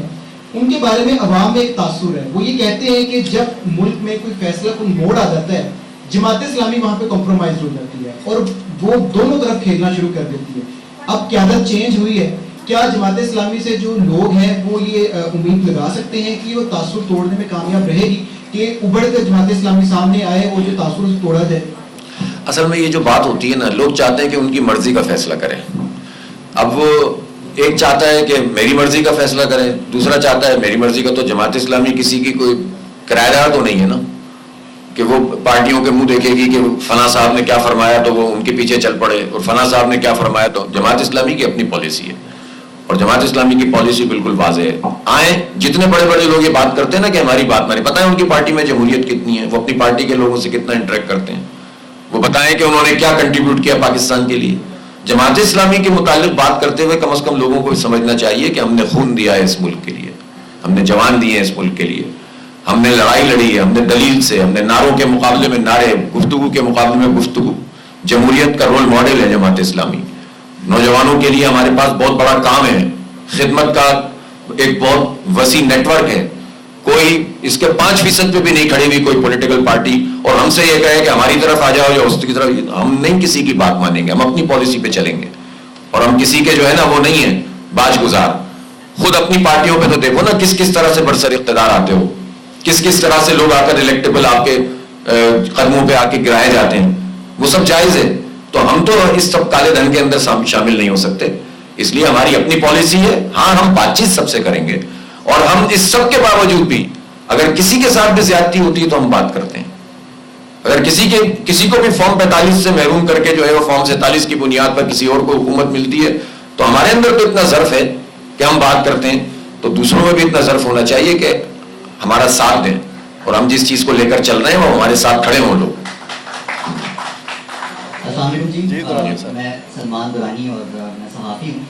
ان کے بارے میں عوام میں ایک تاثر ہے. وہ یہ کہتے ہیں کہ جب ملک میں کوئی فیصلہ کن موڑ آ جاتا ہے, جماعت اسلامی وہاں پہ کمپرومائز ہو جاتی ہے اور وہ دونوں طرف کھیلنا شروع کر دیتی ہے. اب قیادت چینج ہوئی ہے, کیا جماعت اسلامی سے جو لوگ ہیں وہ یہ امید لگا سکتے ہیں کہ وہ تاثر توڑنے میں کامیاب رہے گی, کہ ابھر کر جماعت اسلامی سامنے آئے اور جو تاثر توڑا جائے؟ اصل میں یہ جو بات ہوتی ہے نا, لوگ چاہتے ہیں کہ ان کی مرضی کا فیصلہ کریں. اب وہ ایک چاہتا ہے کہ میری مرضی کا فیصلہ کریں, دوسرا چاہتا ہے میری مرضی کا. تو جماعت اسلامی کسی کی کوئی کرایہ دار تو نہیں ہے نا کہ وہ پارٹیوں کے منہ دیکھے گی کہ فلاں صاحب نے کیا فرمایا تو وہ ان کے پیچھے چل پڑے, اور فلاں صاحب نے کیا فرمایا. تو جماعت اسلامی کی اپنی پالیسی ہے, اور جماعت اسلامی کی پالیسی بالکل واضح ہے. آئیں, جتنے بڑے بڑے لوگ یہ بات کرتے ہیں نا کہ ہماری بات مانی, پتہ ہے ان کی پارٹی میں جمہوریت کتنی ہے, وہ اپنی پارٹی کے لوگوں سے کتنا انٹریکٹ کرتے ہیں, وہ بتائیں کہ انہوں نے کیا کنٹریبیوٹ کیا پاکستان کے لیے. جماعت اسلامی کے متعلق بات کرتے ہوئے کم از کم لوگوں کو سمجھنا چاہیے کہ ہم نے خون دیا ہے اس ملک کے لیے, ہم نے جوان دیے ہیں اس ملک کے لیے, ہم نے لڑائی لڑی ہے, ہم نے دلیل سے, ہم نے نعروں کے مقابلے میں نعرے, گفتگو کے مقابلے میں گفتگو. جمہوریت کا رول ماڈل ہے جماعت اسلامی. نوجوانوں کے لیے ہمارے پاس بہت بڑا کام ہے, خدمت کا ایک بہت وسیع نیٹ ورک ہے. کوئی اس کے 5% پہ بھی نہیں کھڑی ہوئی کوئی پولیٹیکل پارٹی اور ہم سے یہ کہے کہ ہماری طرف آ جاؤ یا اس کی طرف, ہم نہیں کسی کی بات مانیں گے, ہم اپنی پالیسی پہ چلیں گے. اور ہم کسی کے جو ہے نا وہ نہیں ہیں باج گزار. خود اپنی پارٹیوں پہ تو دیکھو نا کس کس طرح سے برسر اقتدار آتے ہو, کس کس طرح سے لوگ آ کر الیکٹیبل آپ کے قدموں پہ آ کے گرائے جاتے ہیں. وہ سب جائز ہے. تو ہم تو اس سب کالے دھن کے اندر شامل نہیں ہو سکتے, اس لیے ہماری اپنی پالیسی ہے. ہاں ہم بات چیت سب سے کریں گے, اور ہم اس سب کے باوجود بھی اگر کسی کے ساتھ بھی زیادتی ہوتی ہے تو ہم بات کرتے ہیں. اگر کسی کو بھی فارم 45 سے محروم کر کے جو ہے وہ فارم 47 کی بنیاد پر کسی اور کو حکومت ملتی ہے تو ہمارے اندر تو اتنا ظرف ہے کہ ہم بات کرتے ہیں, تو دوسروں میں بھی اتنا ظرف ہونا چاہیے کہ ہمارا ساتھ دیں اور ہم جس چیز کو لے کر چل رہے ہیں وہ ہمارے ساتھ کھڑے ہوں لوگ. السلام علیکم جی, میں سلمان دورانی اور میں صحافی ہوں.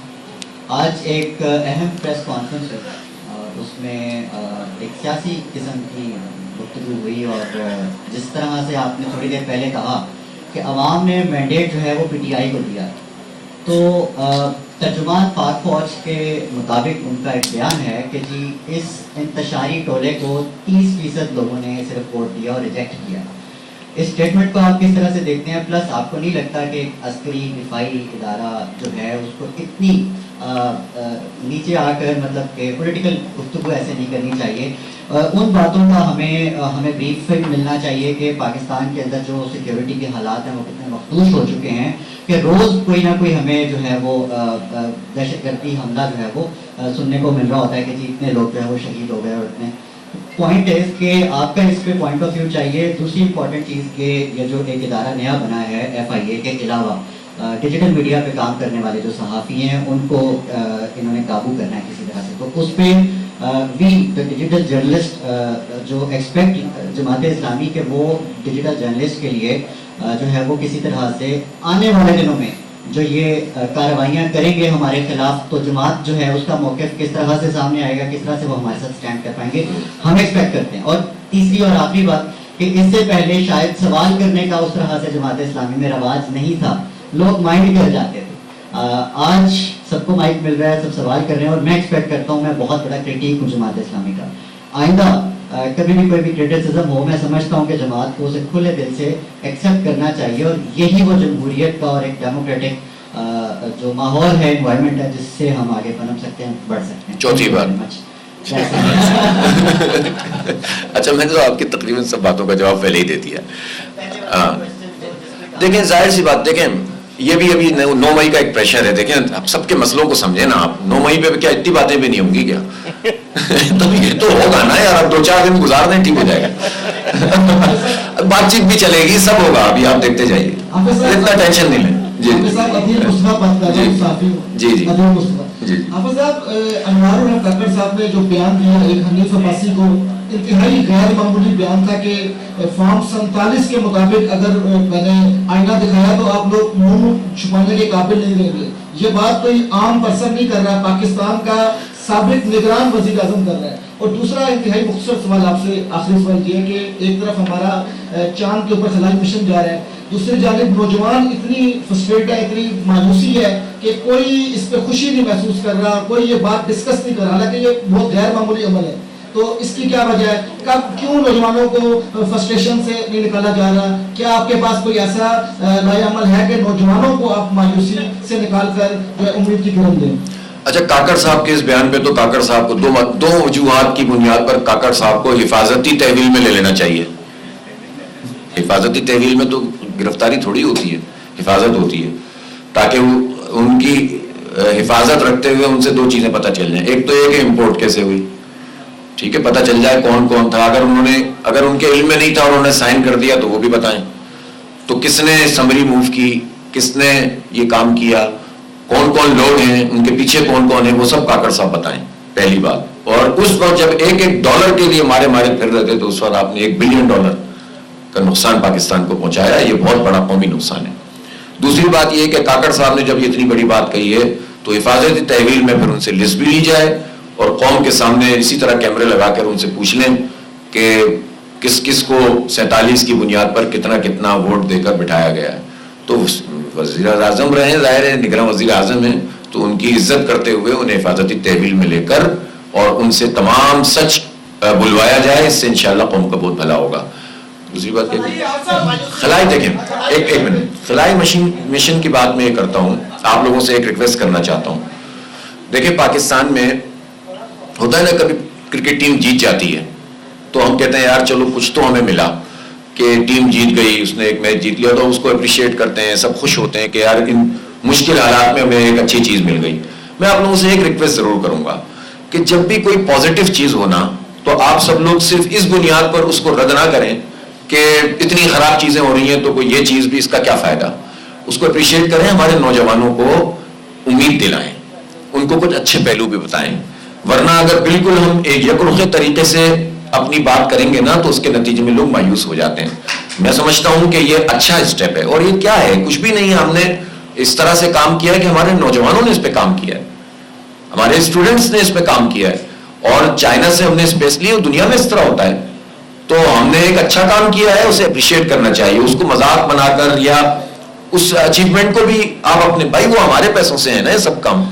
آج ایک اہم پریس کانفرنس ہے اور اس میں ایک سیاسی قسم کی گفتگو ہوئی اور جس طرح سے آپ نے تھوڑی دیر پہلے کہا کہ عوام نے مینڈیٹ جو ہے وہ پی ٹی آئی کو دیا، تو ترجمان پاک فوج کے مطابق ان کا ایک بیان ہے کہ جی اس انتشاری ٹولے کو 30% لوگوں نے صرف ووٹ دیا اور ریجیکٹ کیا. اس اسٹیٹمنٹ کو آپ کس طرح سے دیکھتے ہیں؟ پلس آپ کو نہیں لگتا کہ ایک عسکری دفاعی ادارہ جو ہے اس کو اتنی نیچے آ کر مطلب کہ پولیٹیکل گفتگو ایسے نہیں کرنی چاہیے؟ ان باتوں کا ہمیں بریف ملنا چاہیے کہ پاکستان کے اندر جو سیکیورٹی کے حالات ہیں وہ کتنے مخدوش ہو چکے ہیں کہ روز کوئی نہ کوئی ہمیں جو ہے وہ دہشت گردی حملہ جو ہے وہ سننے کو مل رہا ہوتا ہے کہ جی اتنے لوگ جو ہے وہ شہید ہو گئے. اور اتنے پوائنٹ ہے کہ آپ کا اس پہ پوائنٹ آف ویو چاہیے. دوسری امپورٹنٹ چیز کہ یہ جو ایک ادارہ نیا بنا ہے ایف آئی اے کے علاوہ ڈیجیٹل میڈیا پہ کام کرنے والے جو صحافی ہیں ان کو انہوں نے قابو کرنا ہے کسی طرح سے. تو اس پہ وی ڈیجیٹل جرنلسٹ جو ایکسپیکٹ جماعت اسلامی کے وہ ڈیجیٹل جرنلسٹ کے لیے جو ہے وہ کسی طرح سے آنے والے دنوں میں جو یہ کارروائیاں کریں گے ہمارے خلاف تو جماعت جو ہے اس کا موقف کس طرح سے سامنے آئے گا, کس طرح سے وہ ہمارے ساتھ سٹینڈ کر پائیں گے, ہم ایکسپیکٹ کرتے ہیں. اور تیسری اور آخری بات کہ اس سے پہلے شاید سوال کرنے کا اس طرح سے جماعت اسلامی میں رواج نہیں تھا, لوگ مائنڈ کر جاتے تھے. آج سب کو مائک مل رہا ہے, سب سوال کر رہے ہیں, اور میں ایکسپیکٹ کرتا ہوں, میں بہت بڑا کریٹیک ہوں جماعت اسلامی کا. آئندہ کبھی بھی کوئی بھی کرٹیسزم ہو, میں سمجھتا ہوں کہ جماعت کو اسے کھلے دل سے ایکسیپٹ کرنا چاہیے, اور یہی وہ جمہوریت کا اور ایک ڈیموکریٹک جو ماحول ہے, انوائرمنٹ ہے, جس سے ہم آگے پنپ سکتے ہیں, بڑھ سکتے ہیں. چوتھی بات اچھا, میں نے تو آپ کی تقریباً سب باتوں کا جواب پہلے ہی دے دیا. دیکھیں ظاہر سی بات, دیکھیں یہ بھی ابھی 9 مئی کا ایک پریشر ہے. دیکھیں آپ سب کے مسئلوں کو سمجھیں نا, آپ 9 مئی پہ کیا اتنی باتیں بھی نہیں ہوں گی کیا؟ تو یہ تو ہوگا نا یار, اب 2-4 دن گزار دیں, ٹھیک ہو جائے گا, بات چیت بھی چلے گی, سب ہوگا, ابھی آپ دیکھتے جائیے, اتنا ٹینشن نہیں لیں. جی جی جی حافظ صاحب, انوار الحق کاکڑ صاحب نے جو بیان دیا ایک حنیف عباسی کو, انتہائی غیر معمولی بیان تھا کہ فارم 47 کے مطابق اگر میں نے آئینہ دکھایا تو آپ لوگ منہ چھپانے کے قابل نہیں رہیں گے. یہ بات کوئی عام پرسن نہیں کر رہا, پاکستان کا سابق نگران وزیر اعظم کر رہا ہے. اور دوسرا انتہائی مختصر سوال آپ سے, آخری سوال یہ ہے کہ ایک طرف ہمارا چاند کے اوپر خلائی مشن جا رہا ہے, دوسری جانب نوجوان اتنی فرسٹریٹ ہے, اتنی مایوسی ہے کہ کوئی اس پہ خوشی نہیں محسوس کر رہا, کوئی یہ بات ڈسکس نہیں کر رہا, حالانکہ یہ بہت غیر معمولی عمل ہے. تو اس کی کیا وجہ ہے, کیوں نوجوانوں کو فرسٹریشن سے نہیں نکالا جا رہا؟ کیا آپ کے پاس کوئی ایسا لائے عمل ہے کہ نوجوانوں کو آپ مایوسی سے نکال کر جو ہے امید کی کرن دیں؟ اچھا, کاکڑ صاحب کے اس بیان پہ تو کاکڑ صاحب کو دو وجوہات کی بنیاد پر کاکڑ صاحب کو حفاظتی تحویل میں لے لینا چاہیے. حفاظتی تحویل میں تو گرفتاری تھوڑی ہوتی ہے, حفاظت ہوتی ہے, تاکہ وہ ان کی حفاظت رکھتے ہوئے ان سے 2 چیزیں پتہ چل جائیں. ایک تو یہ کہ امپورٹ کیسے ہوئی, ٹھیک ہے, پتہ چل جائے کون کون تھا, اگر ان کے علم میں نہیں تھا اور انہوں نے سائن کر دیا تو وہ بھی بتائیں. تو کس نے سمری موو کی, کس نے یہ کام کیا, کون کون لوگ ہیں, ان کے پیچھے کون کون ہیں, وہ سب کاکڑ صاحب بتائیں, پہلی بات. اور اس وقت جب ایک ڈالر کے لیے مارے پھر رہے تھے, تو اس وقت آپ نے $1 بلین کا نقصان پاکستان کو پہنچایا. یہ بہت بڑا قومی نقصان ہے. دوسری بات یہ کہ کاکڑ صاحب نے جب یہ اتنی بڑی بات کہی ہے تو حفاظتی تحویل میں پھر ان سے لسٹ بھی لی جائے, اور قوم کے سامنے اسی طرح کیمرے لگا کر ان سے پوچھ لیں کہ کس کس کو 47 کی بنیاد پر کتنا کتنا ووٹ دے کر بٹھایا گیا ہے. تو وزیر اعظم رہے ہیں, ظاہر ہے نگراں وزیر اعظم ہیں, تو ان کی عزت کرتے ہوئے انہیں حفاظتی تحویل میں لے کر اور ان سے تمام سچ بلوایا جائے, اس سے انشاءاللہ قوم کا بہت بھلا ہوگا. دوسری بات خلائی, دیکھیں ایک منٹ, خلائی مشن کی بات میں یہ کرتا ہوں, آپ لوگوں سے ایک ریکویسٹ کرنا چاہتا ہوں. دیکھیں پاکستان میں ہوتا ہے نا, کبھی کرکٹ ٹیم جیت جاتی ہے تو ہم کہتے ہیں یار چلو کچھ تو ہمیں ملا کہ ٹیم جیت گئی, اس نے ایک میچ جیت لیا, تو اس کو اپریشیٹ کرتے ہیں, سب خوش ہوتے ہیں کہ یار ان مشکل حالات میں ہمیں ایک اچھی چیز مل گئی. میں آپ لوگوں سے ایک ریکویسٹ ضرور کروں گا کہ جب بھی کوئی پازیٹیو چیز ہونا تو آپ سب لوگ صرف اس بنیاد پر اس کو رد نہ کریں کہ اتنی خراب چیزیں ہو رہی ہیں تو کوئی یہ چیز بھی, اس کا کیا فائدہ. اس کو اپریشیٹ کریں, ہمارے نوجوانوں کو امید دلائیں, ان کو کچھ اچھے پہلو بھی بتائیں. ورنہ اگر بالکل ہم ایک یکرخے طریقے سے اپنی بات کریں گے نا تو اس کے نتیجے میں لوگ مایوس ہو جاتے ہیں. میں سمجھتا ہوں کہ یہ اچھا اسٹیپ ہے, اور یہ کیا ہے, کچھ بھی نہیں ہے. ہم نے اس طرح سے کام کیا ہے کہ ہمارے نوجوانوں نے اس پہ کام کیا ہے, ہمارے اسٹوڈنٹس نے اس پہ کام کیا ہے, اور چائنا سے ہم نے اسپیس لی, اور دنیا میں اس طرح ہوتا ہے. تو ہم نے ایک اچھا کام کیا ہے, اسے اپریشیٹ کرنا چاہیے. اس کو مذاق بنا کر یا اس اچیومنٹ کو بھی آپ اپنے, بھائی وہ ہمارے پیسوں سے ہے نا, یہ سب کام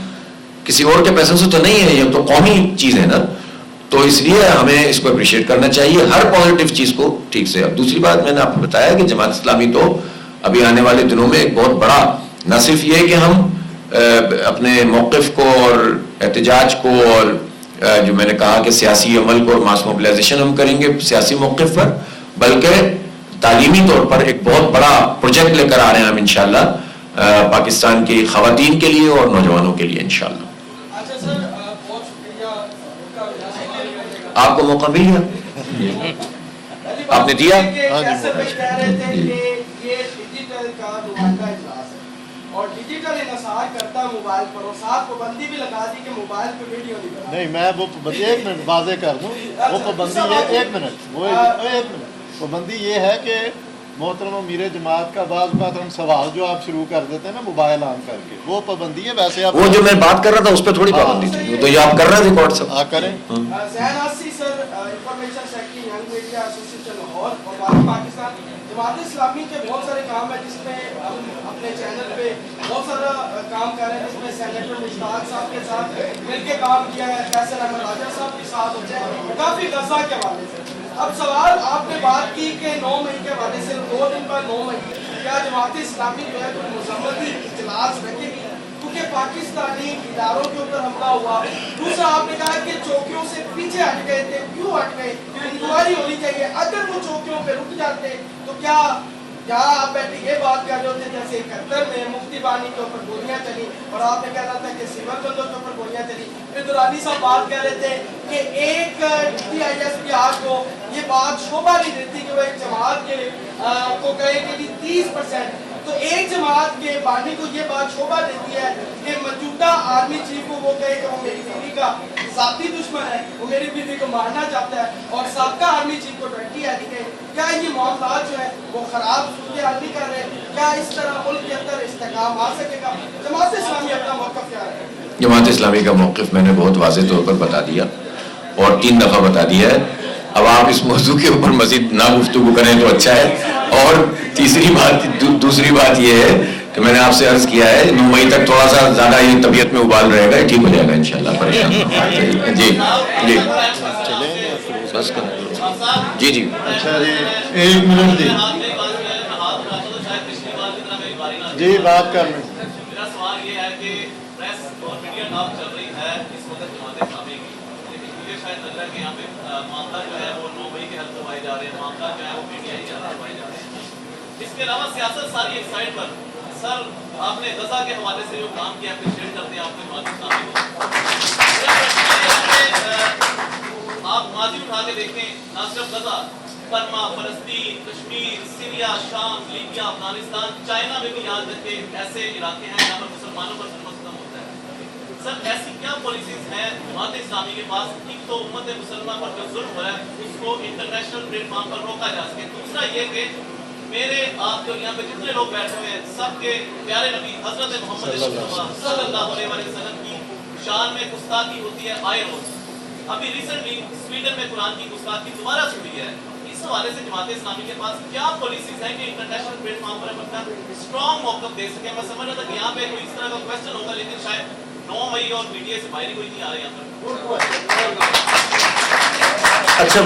کسی اور کے پیسوں سے تو نہیں ہے, یہ تو قومی چیز ہے نا. تو اس لیے ہمیں اس کو اپریشیٹ کرنا چاہیے, ہر پازیٹیو چیز کو ٹھیک سے. اب دوسری بات میں نے آپ کو بتایا کہ جماعت اسلامی تو ابھی آنے والے دنوں میں ایک بہت بڑا, نہ صرف یہ کہ ہم اپنے موقف کو اور احتجاج کو اور جو میں نے کہا کہ سیاسی عمل کو اور ماس موبلائزیشن ہم کریں گے سیاسی موقف پر, بلکہ تعلیمی طور پر ایک بہت بڑا پروجیکٹ لے کر آ رہے ہیں ہم انشاءاللہ پاکستان کی خواتین کے لیے اور نوجوانوں کے لیے انشاءاللہ. آپ کو موقع مل گیا, آپ نے دیا. اور ڈیجیٹل انحصار کرتا موبائل پر, اور ساتھ پابندی بھی لگا دی کہ موبائل پہ ویڈیو نہیں. میں وہ ایک منٹ واضح کر دوں, وہ پابندی ایک منٹ پابندی یہ ہے کہ محترم امیر جماعت کا بعض بات ہم سوال جو آپ شروع کر دیتے ہیں نا موبائل آن کر کے, وہ پابندی ہے. ویسے آپ وہ جو میں بات کر رہا تھا اس پہ تھوڑی پابندی تھی, تو یہ آپ کر رہے ہیں ریکارڈ سب کریں. ذہن آسی سر, انفارمیشن سیکٹری ینگ میڈیا ایسوسی ایشن لاہور اور پاکستان جماعت اسلامی کے بہت سارے کام ہیں جس میں اپنے چینل پہ بہت سارا کام کر رہے ہیں, جس میں سینیٹر مشتاق صاحب کے ساتھ مل کے کام کیا ہے, فیصل احمد راجہ صاحب کے ساتھ ہوتے ہیں, کافی غزہ کے حوالے سے. اب سوال آپ نے بات کی کہ 9 مئی کے حوالے سے 2 دن بعد 9 مئی کیا جماعت اسلامی جو ہے کوئی مذمتی اجلاس رکھے گی, کیونکہ پاکستانی اداروں کے اوپر حملہ ہوا. دوسرا آپ نے کہا کہ چوکیوں سے پیچھے ہٹ گئے تھے, کیوں ہٹ گئے, انکوائری ہونی چاہیے. اگر وہ چوکیوں پہ رک جاتے تو کیا یہاں آپ بیٹھے یہ بات کر رہے ہوتے جیسے 71 میں مفتی بانی کے اوپر گولیاں چلی اور آپ نے کہا تھا کہ سول بندوں کے اوپر گولیاں چلی, پھر درانی صاحب بات کہہ رہے تھے کہ ایک DISP کو یہ بات شوبہ نہیں دیتی کہ وہ ایک جماعت کے کو کہے کہ 30%, تو ایک جماعت کے بانی کو یہ بات شوبہ دیتی ہے کہ موجودہ آرمی چیف کو وہ کہے کہ وہ میری بیوی کا ذاتی دشمن ہے, وہ میری بیوی کو مارنا چاہتا ہے, اور سابقہ آرمی چیف کو 20 ہے کہ کیا یہ معاملات جو ہے وہ خراب صورتحال نہیں کر رہے, کیا اس طرح ملک کے اندر استحکام آ سکے گا؟ جماعت اسلامی اپنا موقف کیا ہے؟ جماعت اسلامی کا موقف میں نے بہت واضح طور پر بتا دیا اور 3 دفعہ بتا دیا ہے. اب آپ اس موضوع کے اوپر مزید نہ گفتگو کریں تو اچھا ہے. اور دوسری بات یہ ہے کہ میں نے آپ سے عرض کیا ہے 9 مئی تک تھوڑا سا زیادہ یہ طبیعت میں ابال رہے گا, ٹھیک ہو جائے گا انشاءاللہ, پریشان جی جی بس جی جی. اچھا جی 1 منٹ جی بات کر لیں. میرا سوال یہ ہے کہ پریس اور میڈیا ٹاک چل رہی ہے اس وقت جماعت اسلامی کی, لیکن مجھے شاید لگ رہا ہے کہ یہاں پہ معاملہ جو ہے وہ 9 مئی کے حل کروائے جا رہے ہیں, معاملہ جو ہے وہ میڈیا ہی کروائے جا رہے ہیں. اس کے علاوہ سیاست ساری ایک سائڈ پر, سر آپ نے غزہ کے حوالے سے جو کام کیا اپریشیٹ کرتے ہیں آپ کو جماعت اسلامی کو. آپ ماضی اٹھا کے دیکھیں, نہ صرف غزہ, برما, فلسطین, کشمیر, سیریا, شام, لیبیا, افغانستان, چائنا میں بھی یاد رکھے ایسے علاقے ہیں جہاں پر مسلمانوں پر ظلم و ستم ہوتا ہے. سر ایسی کیا پالیسیز ہیں جماعت اسلامی کے پاس, ایک تو امت مسلمہ پر جو ظلم ہو رہا ہے اس کو انٹرنیشنل پلیٹ فارم پر روکا جا سکے. دوسرا یہ کہ میرے آپ جو یہاں پہ جتنے لوگ بیٹھے ہوئے ہیں سب کے پیارے نبی حضرت محمد صلی اللہ علیہ وسلم کی شان میں گستاخی ہوتی ہے آئے روز. ابھی ریسنٹلی سویڈن میں قرآن کی گستاخی دوبارہ ہوئی ہے. اس حوالے سے جماعت اسلامی کے پاس کیا پالیسیز ہیں کہ انٹرنیشنل پلیٹ فارم پر اپنا اسٹرانگ موقف دے سکے؟ میں سمجھ رہا تھا کہ یہاں پہ کوئی اس طرح کا کوشچن ہوگا, لیکن شاید 9 مئی اور میڈیا سے باہر کوئی نہیں آ رہا یہاں پر. اچھا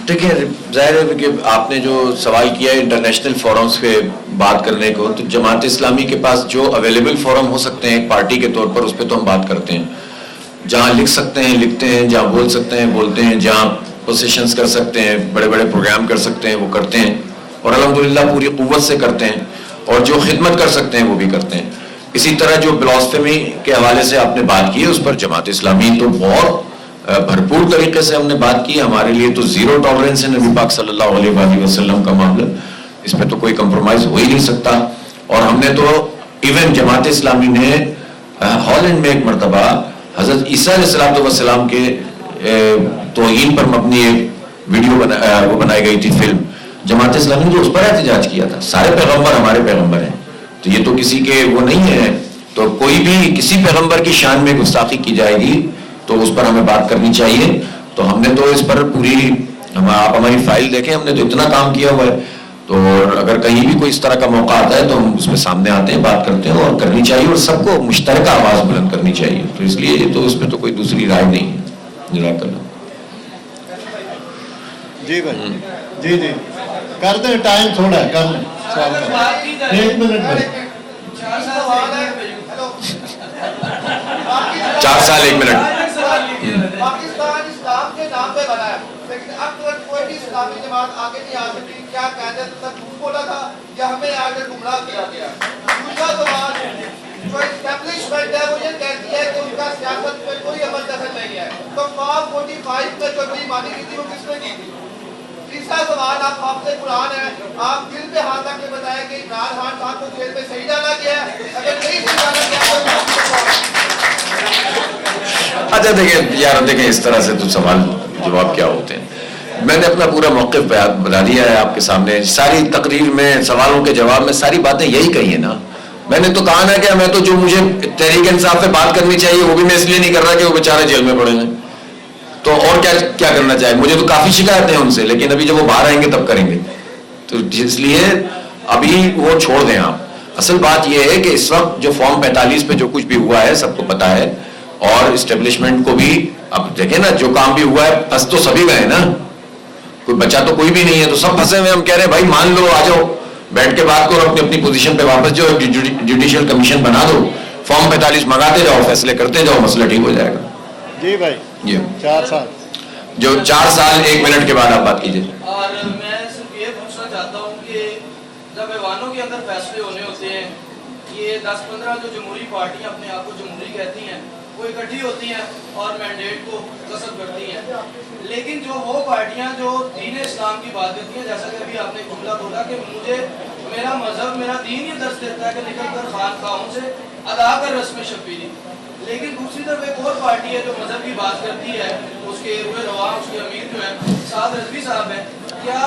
دیکھیں, ظاہر ہے کہ آپ نے جو سوال کیا ہے انٹرنیشنل فورمز پہ بات کرنے کو, تو جماعت اسلامی کے پاس جو اویلیبل فورم ہو سکتے ہیں ایک پارٹی کے طور پر اس پہ تو ہم بات کرتے ہیں. جہاں لکھ سکتے ہیں لکھتے ہیں, جہاں بول سکتے ہیں بولتے ہیں, جہاں پوزیشنز کر سکتے ہیں, بڑے بڑے پروگرام کر سکتے ہیں وہ کرتے ہیں, اور الحمدللہ پوری قوت سے کرتے ہیں, اور جو خدمت کر سکتے ہیں وہ بھی کرتے ہیں. اسی طرح جو بلاسفیمی کے حوالے سے آپ نے بات کی ہے اس پر جماعت اسلامی تو بہت بھرپور طریقے سے ہم نے بات کی. ہمارے لیے تو زیرو ٹالرنس ہے نبی پاک صلی اللہ علیہ وآلہ وسلم کا معاملہ, اس پہ تو کوئی کمپرومائز ہو ہی نہیں سکتا. اور ہم نے تو ایون جماعت اسلامی نے ہالینڈ میں ایک مرتبہ حضرت عیسیٰ علیہ السلام کے توہین پر مبنی ایک ویڈیو وہ بنائی گئی تھی فلم, جماعت اسلامی نے تو اس پر احتجاج کیا تھا. سارے پیغمبر ہمارے پیغمبر ہیں, تو یہ تو کسی کے وہ نہیں ہے. تو کوئی بھی کسی پیغمبر کی شان میں گستاخی کی جائے گی تو اس پر ہمیں بات کرنی چاہیے. تو ہم نے تو اس پر پوری آپ ہماری فائل دیکھیں, ہم نے تو اتنا کام کیا ہوا ہے. تو اگر کہیں بھی کوئی اس طرح کا موقع آتا ہے تو ہم اس میں سامنے آتے ہیں, بات کرتے ہیں, اور کرنی چاہیے, اور سب کو مشترکہ آواز بلند کرنی چاہیے. تو اس لیے تو اس میں تو کوئی دوسری رائے نہیں ہے. جزاک اللہ. جی بھائی, جی کر دیں, ٹائم تھوڑا ہے, کر لیں سوال کر. 1 منٹ بھائی. 4 سال 1 منٹ. پاکستان اسلام کے نام پہ بنا ہے, لیکن اب تک کوئی بھی اسلامی جماعت آگے نہیں آ سکتی. کیا قیادت تک جھوٹ بولا تھا یا ہمیں آگے گمراہ کیا گیا؟ دوسرا سوال, جو اسٹیبلشمنٹ ہے وہ یہ کہتی ہے کہ ان کا سیاست میں کوئی عمل دخل نہیں ہے, تو فارم 45 میں جو بےایمانی کی تھی وہ کس نے کی تھی؟ تیسرا سوال, آپ حافظ قرآن ہیں, آپ دل پہ ہاتھ رکھ کے بتائیں کہ عمران خان صاحب کو جیل میں صحیح ڈالا گیا ہے, اگر نہیں صحیح ڈالا گیا تو اچھا دیکھیں یار, دیکھیں اس طرح سے تو سوال جواب کیا ہوتے ہیں. میں نے اپنا پورا موقف بتا دیا ہے آپ کے سامنے. ساری تقریر میں سوالوں کے جواب میں ساری باتیں یہی کہی ہیں نا. میں نے تو کہا نا کہ میں تو جو مجھے تحریک انصاف پہ بات کرنی چاہیے وہ بھی میں اس لیے نہیں کر رہا کہ وہ بیچارے جیل میں پڑے ہیں. تو اور کیا کرنا چاہیے؟ مجھے تو کافی شکایتیں ہیں ان سے, لیکن ابھی جب وہ باہر آئیں گے تب کریں گے. تو اس لیے ابھی وہ چھوڑ دیں آپ. اصل بات یہ ہے کہ اس وقت جو فارم 45 پہ جو کچھ بھی ہوا ہے سب کو پتا ہے, اور اسٹیبلشمنٹ کو بھی. اب دیکھیں نا, جو کام بھی ہوا ہے پھنس تو سبھی گئے نا, کوئی بچہ تو کوئی بھی نہیں ہے, تو سب پھنسے ہوئے. ہم کہہ رہے ہیں بھائی مان لو, آ جاؤ, بیٹھ کے بات کرو, اپنی پوزیشن پہ واپس جاؤ, جوڈیشل کمیشن بنا دو, فارم 45 منگاتے جاؤ, فیصلے کرتے جاؤ, مسئلہ ٹھیک ہو جائے گا. جی بھائی, جی 4 سال جو 4 سال 1 منٹ کے بعد آپ بات کیجیے. اور میں صرف یہ پوچھنا چاہتا ہوں کہ جب ایوانوں کے اندر فیصلے ہونے ہوتے ہیں, یہ 10-15 جو جمہوری پارٹیاں اپنے آپ کو جمہوری کہتی ہیں وہ اکٹھی ہوتی ہیں اور مینڈیٹ کو غصب کرتی ہیں, لیکن جو وہ پارٹیاں جو دین اسلام کی بات کرتی ہیں, جیسا کہ ابھی آپ نے جملہ بولا کہ مجھے میرا مذہب میرا دین یہ درس دیتا ہے کہ نکل کر خانقاہوں سے ادا کر رسم شبیری, لیکن دوسری طرف ایک اور پارٹی ہے جو مذہب کی بات کرتی ہے, اس کے روح رواں اس کے امیر جو ہیں سعد رضوی صاحب ہیں. کیا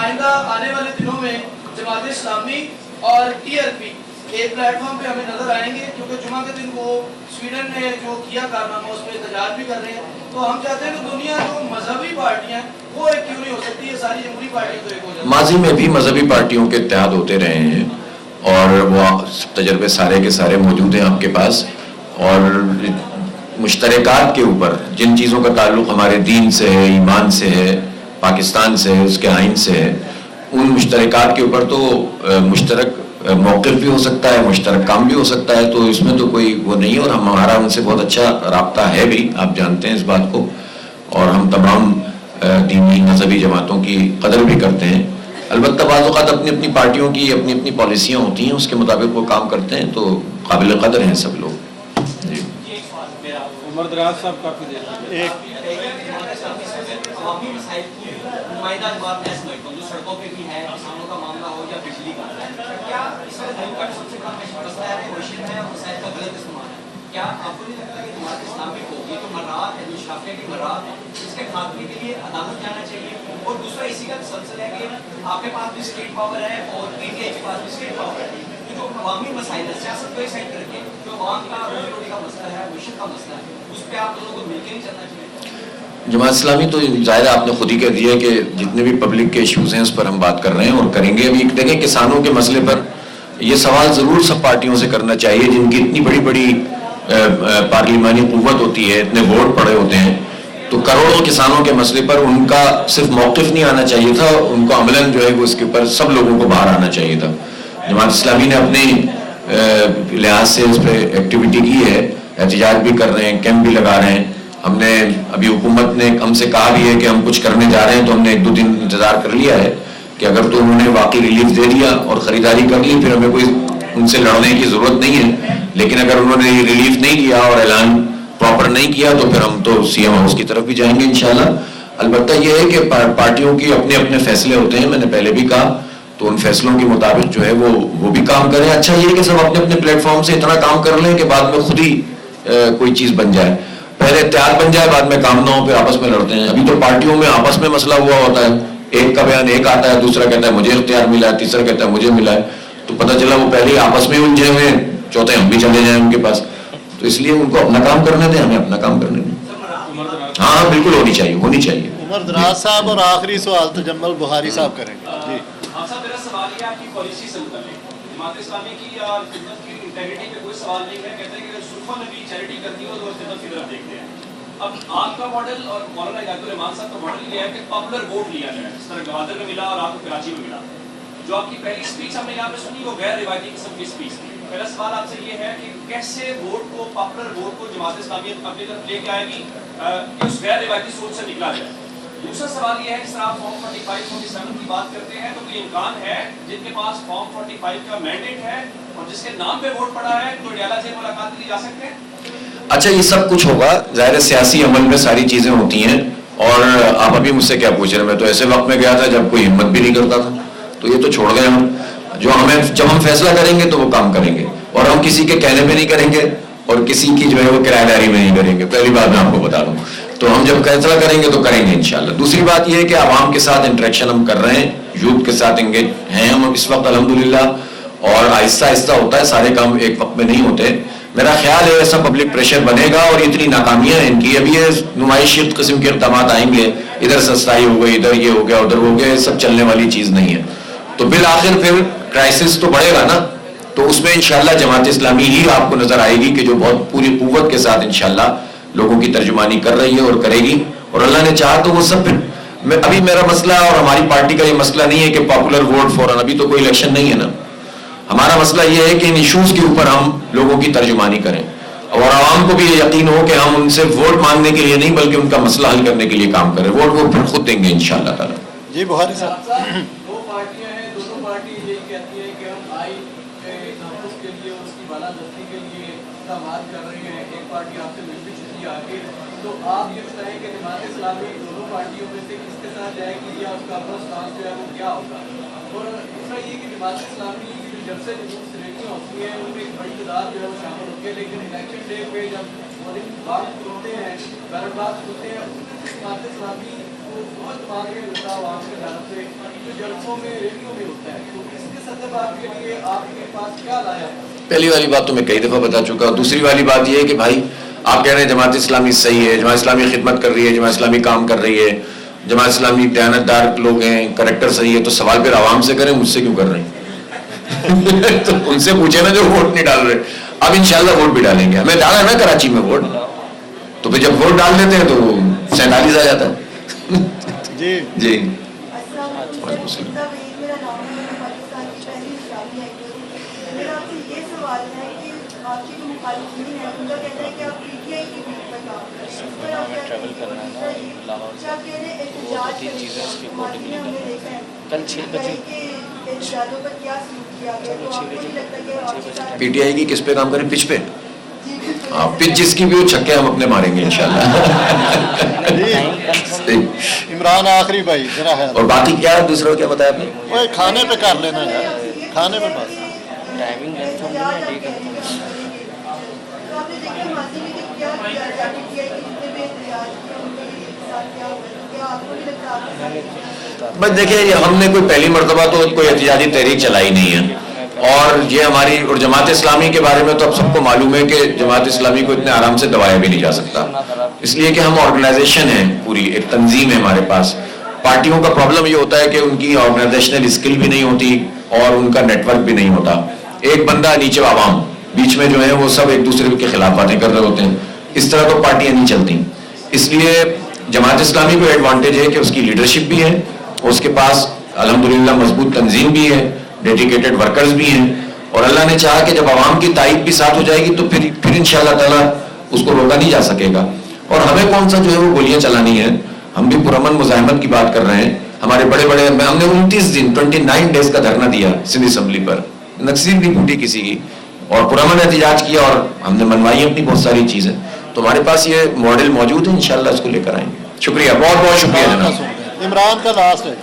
آئندہ آنے والے دنوں میں جماعت اسلامی اور TRP ایک پلیٹ فارم پہ ہمیں نظر آئیں گے؟ کیونکہ جمعہ کے دن وہ سویڈن نے جو کیا کارنامہ اس پہ احتجاج بھی کر رہے ہیں, تو ہم چاہتے ہیں کہ دنیا جو مذہبی پارٹیاں وہ ایک کیوں نہیں ہو سکتی, ہے ساری جمہوری پارٹیاں تو ایک ہو جاتی ہیں. ماضی میں بھی مذہبی پارٹیوں کے اتحاد ہوتے رہے ہیں, اور وہ تجربے سارے کے سارے موجود ہیں آپ کے پاس. اور مشترکات کے اوپر جن چیزوں کا تعلق ہمارے دین سے ہے, ایمان سے ہے, پاکستان سے ہے, اس کے آئین سے ہے, ان مشترکات کے اوپر تو مشترک موقف بھی ہو سکتا ہے, مشترک کام بھی ہو سکتا ہے. تو اس میں تو کوئی وہ نہیں, اور ہمارا ان سے بہت اچھا رابطہ ہے بھی, آپ جانتے ہیں اس بات کو. اور ہم تمام دینی مذہبی جماعتوں کی قدر بھی کرتے ہیں. البتہ بعض اوقات اپنی اپنی پارٹیوں کی اپنی اپنی پالیسیاں ہوتی ہیں, اس کے مطابق وہ کام کرتے ہیں, تو قابل قدر ہیں سب لوگ. جی عمر دراز صاحب کافی دیر عوامی مسائل کی نمائندہ جماعت میں سمجھتا ہوں, جو سڑکوں پہ بھی ہے, کسانوں کا معاملہ ہو یا بجلی کا, کیا اس وقت حل کا سب سے بڑا مسئلہ ہے کوشن ہے اور مسائل کا غلط استعمال ہے. کیا آپ کو نہیں لگتا کہ جماعت اسلامی کو یہ جو مرات ہے, جو شافعیہ کی مرات ہے, اس کے خاتمے کے لیے عدالت جانا چاہیے؟ اور دوسرا اسی کا تسلسل ہے کہ آپ کے پاس بھی اسٹیٹ پاور ہے اور PTI کے پاس بھی اسٹیٹ پاور ہے, جو عوامی مسائل ہے, سیاست کو ایک سائڈ کر کے جو عوام کا روزی روٹی کا مسئلہ ہے, معیشت کا مسئلہ ہے, اس پہ آپ دونوں کو مل کے نہیں چلنا چاہیے. جماعت اسلامی تو ظاہر آپ نے خود ہی کہہ دیا کہ جتنے بھی پبلک کے ایشوز ہیں اس پر ہم بات کر رہے ہیں اور کریں گے. ابھی دیکھیں کسانوں کے مسئلے پر یہ سوال ضرور سب پارٹیوں سے کرنا چاہیے جن کی اتنی بڑی بڑی پارلیمانی قوت ہوتی ہے, اتنے ووٹ پڑے ہوتے ہیں. تو کروڑوں کسانوں کے مسئلے پر ان کا صرف موقف نہیں آنا چاہیے تھا, ان کو عملاً جو ہے وہ اس کے اوپر سب لوگوں کو باہر آنا چاہیے تھا. جماعت اسلامی نے اپنے لحاظ سے اس پہ ایکٹیویٹی کی ہے, احتجاج بھی کر رہے ہیں, کیمپ بھی لگا رہے ہیں. ہم نے ابھی حکومت نے ہم سے کہا بھی ہے کہ ہم کچھ کرنے جا رہے ہیں, تو ہم نے 1-2 دن انتظار کر لیا ہے کہ اگر تو انہوں نے واقعی ریلیف دے دیا اور خریداری کر لی, پھر ہمیں کوئی ان سے لڑنے کی ضرورت نہیں ہے. لیکن اگر انہوں نے ریلیف نہیں دیا اور اعلان پراپر نہیں کیا تو پھر ہم تو CM ہاؤس کی طرف بھی جائیں گے انشاءاللہ. البتہ یہ ہے کہ پارٹیوں کی اپنے اپنے فیصلے ہوتے ہیں, میں نے پہلے بھی کہا, تو ان فیصلوں کے مطابق جو ہے وہ بھی کام کریں. اچھا یہ کہ سب اپنے اپنے پلیٹ فارم سے اتنا کام کر لیں کہ بعد میں خود ہی کوئی چیز بن جائے. پہلے اتحاد بن جائے, بعد میں کام نہ ہو, پھر آپس میں لڑتے ہیں. ابھی تو پارٹیوں میں آپس میں مسئلہ ہوا ہوتا ہے, ایک کا بیان ایک آتا ہے, دوسرا کہتا ہے مجھے اختیار ملا ہے, تیسرا کہتا ہے مجھے ملا ہے. تو پتہ چلا وہ پہلے ہی آپس میں الجھے ہوئے ہیں, چوتھے ہم بھی چلے جائیں ان کے پاس. تو اس لیے ان کو اپنا کام کرنے دیں, ہمیں اپنا کام کرنے دیں. ہاں بالکل ہونی چاہیے. عمر دراز صاحب اور آخری سوال تجمل بخاری صاحب کریں گے جی. ہاں صاحب میرا سوال یہ ہے آپ کی پالیسی سے متعلق. جماعت اسلامی کی یا خدمت کی انٹیگریٹی پہ کوئی سوال نہیں ہے. کہتے ہیں کہ سلفا نبی چیریٹی کرتی ہو تو خدمت کی طرف دیکھتے ہیں. اب آپ کا ماڈل اور مولانا یعقوب الرحمان صاحب کا ماڈل یہ ہے کہ پاپولر ووٹ لیا جائے, جس طرح گوادر میں ملا اور آپ کو کراچی میں ملا. جو آپ کی پہلی اسپیچ ہم نے یہاں پہ سنی وہ غیر روایتی قسم کی اسپیچ تھی. پہلا سوال آپ سے یہ ہے کہ کیسے ووٹ کو, پاپولر ووٹ کو جماعت اسلامی اپنی طرف لے کے آئے گی کہ اس غیر روایتی سوچ سے نکلا جائے. دوسرا سوال یہ ہے کہ آپ فارم 45 47 کی بات کرتے ہیں تو کوئی امکان ہے جن کے پاس فارم 45 کا مینڈیٹ ہے اور جس کے نام پہ ووٹ پڑا ہے تو ڈیالہ سے ملاقات کے لیے جا سکتے ہیں؟ اچھا یہ سب کچھ ہوگا, ظاہر سیاسی عمل میں ساری چیزیں ہوتی ہیں. اور آپ ابھی مجھ سے کیا پوچھ رہے ہیں, میں تو ایسے وقت میں گیا تھا جب کوئی ہمت بھی نہیں کرتا تھا, تو یہ تو چھوڑ گئے ہم. جو جب ہم فیصلہ کریں گے تو وہ کام کریں گے, اور ہم کسی کے کہنے پہ نہیں کریں گے اور کسی کی جو ہے وہ کرایہ داری میں نہیں کریں گے. پہلی بات میں آپ کو بتا دوں, تو ہم جب فیصلہ کریں گے تو کریں گے انشاءاللہ. دوسری بات یہ ہے کہ عوام کے ساتھ انٹریکشن ہم کر رہے ہیں, یوتھ کے ساتھ انگیج ہیں ہم اس وقت الحمدللہ, اور آہستہ آہستہ ہوتا ہے, سارے کام ایک وقت میں نہیں ہوتے. میرا خیال ہے ایسا پبلک پریشر بنے گا, اور اتنی ناکامیاں ہیں ان کی, ابھی یہ نمائشی قسم کے اقدامات آئیں گے, ادھر سستائی ہو گئی, ادھر یہ ہو گیا, ادھر ہو گیا, یہ سب چلنے والی چیز نہیں ہے. تو بالآخر پھر کرائسس تو بڑھے گا نا, تو اس میں انشاءاللہ جماعت اسلامی ہی آپ کو نظر آئے گی کہ جو بہت پوری قوت کے ساتھ انشاءاللہ لوگوں کی ترجمانی کر رہی ہے اور کرے گی, اور اللہ نے چاہا تو وہ سب پھر. ابھی میرا مسئلہ اور ہماری پارٹی کا یہ مسئلہ نہیں ہے کہ پاپولر ووٹ فوراً, ابھی تو کوئی الیکشن نہیں ہے نا. ہمارا مسئلہ یہ ہے کہ ان ایشوز کے اوپر ہم لوگوں کی ترجمانی کریں, اور عوام کو بھی یہ یقین ہو کہ ہم ان سے ووٹ مانگنے کے لیے نہیں بلکہ ان کا مسئلہ حل کرنے کے لیے کام کریں. ووٹ وہ پھر خود دیں گے انشاءاللہ تعالی. جی بخاری صاحب. دو پارٹیاں ہیں, دونوں پارٹی یہ کہتی ہیں کہ ہم آئی کے تحفظ کے لیے اس کی بالادستی کے لیے اقدامات کر رہے ہیں. ایک پارٹی آپ سے مل بھی چکی آگے, تو آپ یہ بتائیں کہ جماعت اسلامی دونوں پارٹیوں میں سے کس کے ساتھ جائے گی یا اس کا اپنا اسٹانس جو ہے وہ کیا ہوگا؟ اور دوسرا یہ کہ جماعت اسلامی جب سے جلوس ریلیاں ہوتی ہیں ان میں ایک بڑی تعداد جو ہے وہ شامل ہوتی ہے, لیکن الیکشن ڈے پہ جب مولک باغ کھلتے ہیں, بیرٹ باغ کھلتے ہیں, جماعت اسلامی کو بہت دماغ میں ہوتا ہے عوام کی جانب سے, جو جلسوں میں ریلیوں میں ہوتا ہے. تو اس کے سطح آپ کے لیے آپ کے پاس کیا لایا ہے؟ پہلی والی بات تو میں کئی دفعہ بتا چکا ہوں. دوسری والی بات یہ ہے کہ بھائی آپ کہہ رہے ہیں جماعت اسلامی صحیح ہے, جماعت اسلامی خدمت کر رہی ہے, جماعت اسلامی کام کر رہی ہے, جماعت اسلامی دیانتدار لوگ ہیں, کریکٹر صحیح ہے, تو سوال پھر عوام سے کریں, مجھ سے کیوں کر رہے ہیں؟ تو ان سے پوچھے نا جو ووٹ نہیں ڈال رہے. اب انشاءاللہ ووٹ بھی ڈالیں گے, ہمیں ڈالا ہے نا کراچی میں ووٹ, تو پھر جب ووٹ ڈال دیتے ہیں تو 47 آ جاتا ہے. جی جی پی ٹی آئی کی کس پہ کام کریں؟ پچ پہ. ہاں پچ جس کی بھی وہ چھکے ہم اپنے ماریں گے انشاءاللہ. عمران آخری بھائی ذرا ہے, اور باقی کیا دوسرا کیا بتایا آپ نے؟ وہ کھانے پہ کر لینا ہے, کھانے پہ بات. بس دیکھیں ہم نے کوئی پہلی مرتبہ تو کوئی احتجاجی تحریک چلائی نہیں ہے, اور یہ ہماری اور جماعت اسلامی کے بارے میں تو اب سب کو معلوم ہے کہ جماعت اسلامی کو اتنے آرام سے دبایا بھی نہیں جا سکتا, اس لیے کہ ہم آرگنائزیشن ہیں, پوری ایک تنظیم ہے ہمارے پاس. پارٹیوں کا پرابلم یہ ہوتا ہے کہ ان کی آرگنائزیشنل اسکل بھی نہیں ہوتی اور ان کا نیٹ ورک بھی نہیں ہوتا. ایک بندہ نیچے عوام, بیچ میں جو ہے وہ سب ایک دوسرے کے خلاف باتیں کر رہے ہوتے ہیں, اس طرح تو پارٹیاں نہیں چلتی. اس لیے جماعت اسلامی کو ایڈوانٹیج ہے کہ اس کی لیڈرشپ بھی ہے, اس کے پاس الحمدللہ مضبوط تنظیم بھی ہے, ڈیڈیکیٹڈ ورکرز بھی ہیں, اور اللہ نے چاہا کہ جب عوام کی تائید بھی ساتھ ہو جائے گی تو پھر انشاءاللہ تعالیٰ اس کو روکا نہیں جا سکے گا. اور ہمیں کون سا جو ہے وہ گولیاں چلانی ہیں, ہم بھی پرامن مزاحمت کی بات کر رہے ہیں. ہمارے بڑے بڑے ہم نے 29 دن 29 ڈیز کا دھرنا دیا سندھ اسمبلی پر, نقصیر نہیں پھوٹی کسی کی, اور پرامن احتجاج کیا, اور ہم نے منوائی اپنی بہت ساری چیزیں. تو ہمارے پاس یہ ماڈل موجود ہے, انشاءاللہ اس کو لے کر آئیں گے. شکریہ, بہت بہت شکریہ جناب. عمران کا لاسٹ ہے.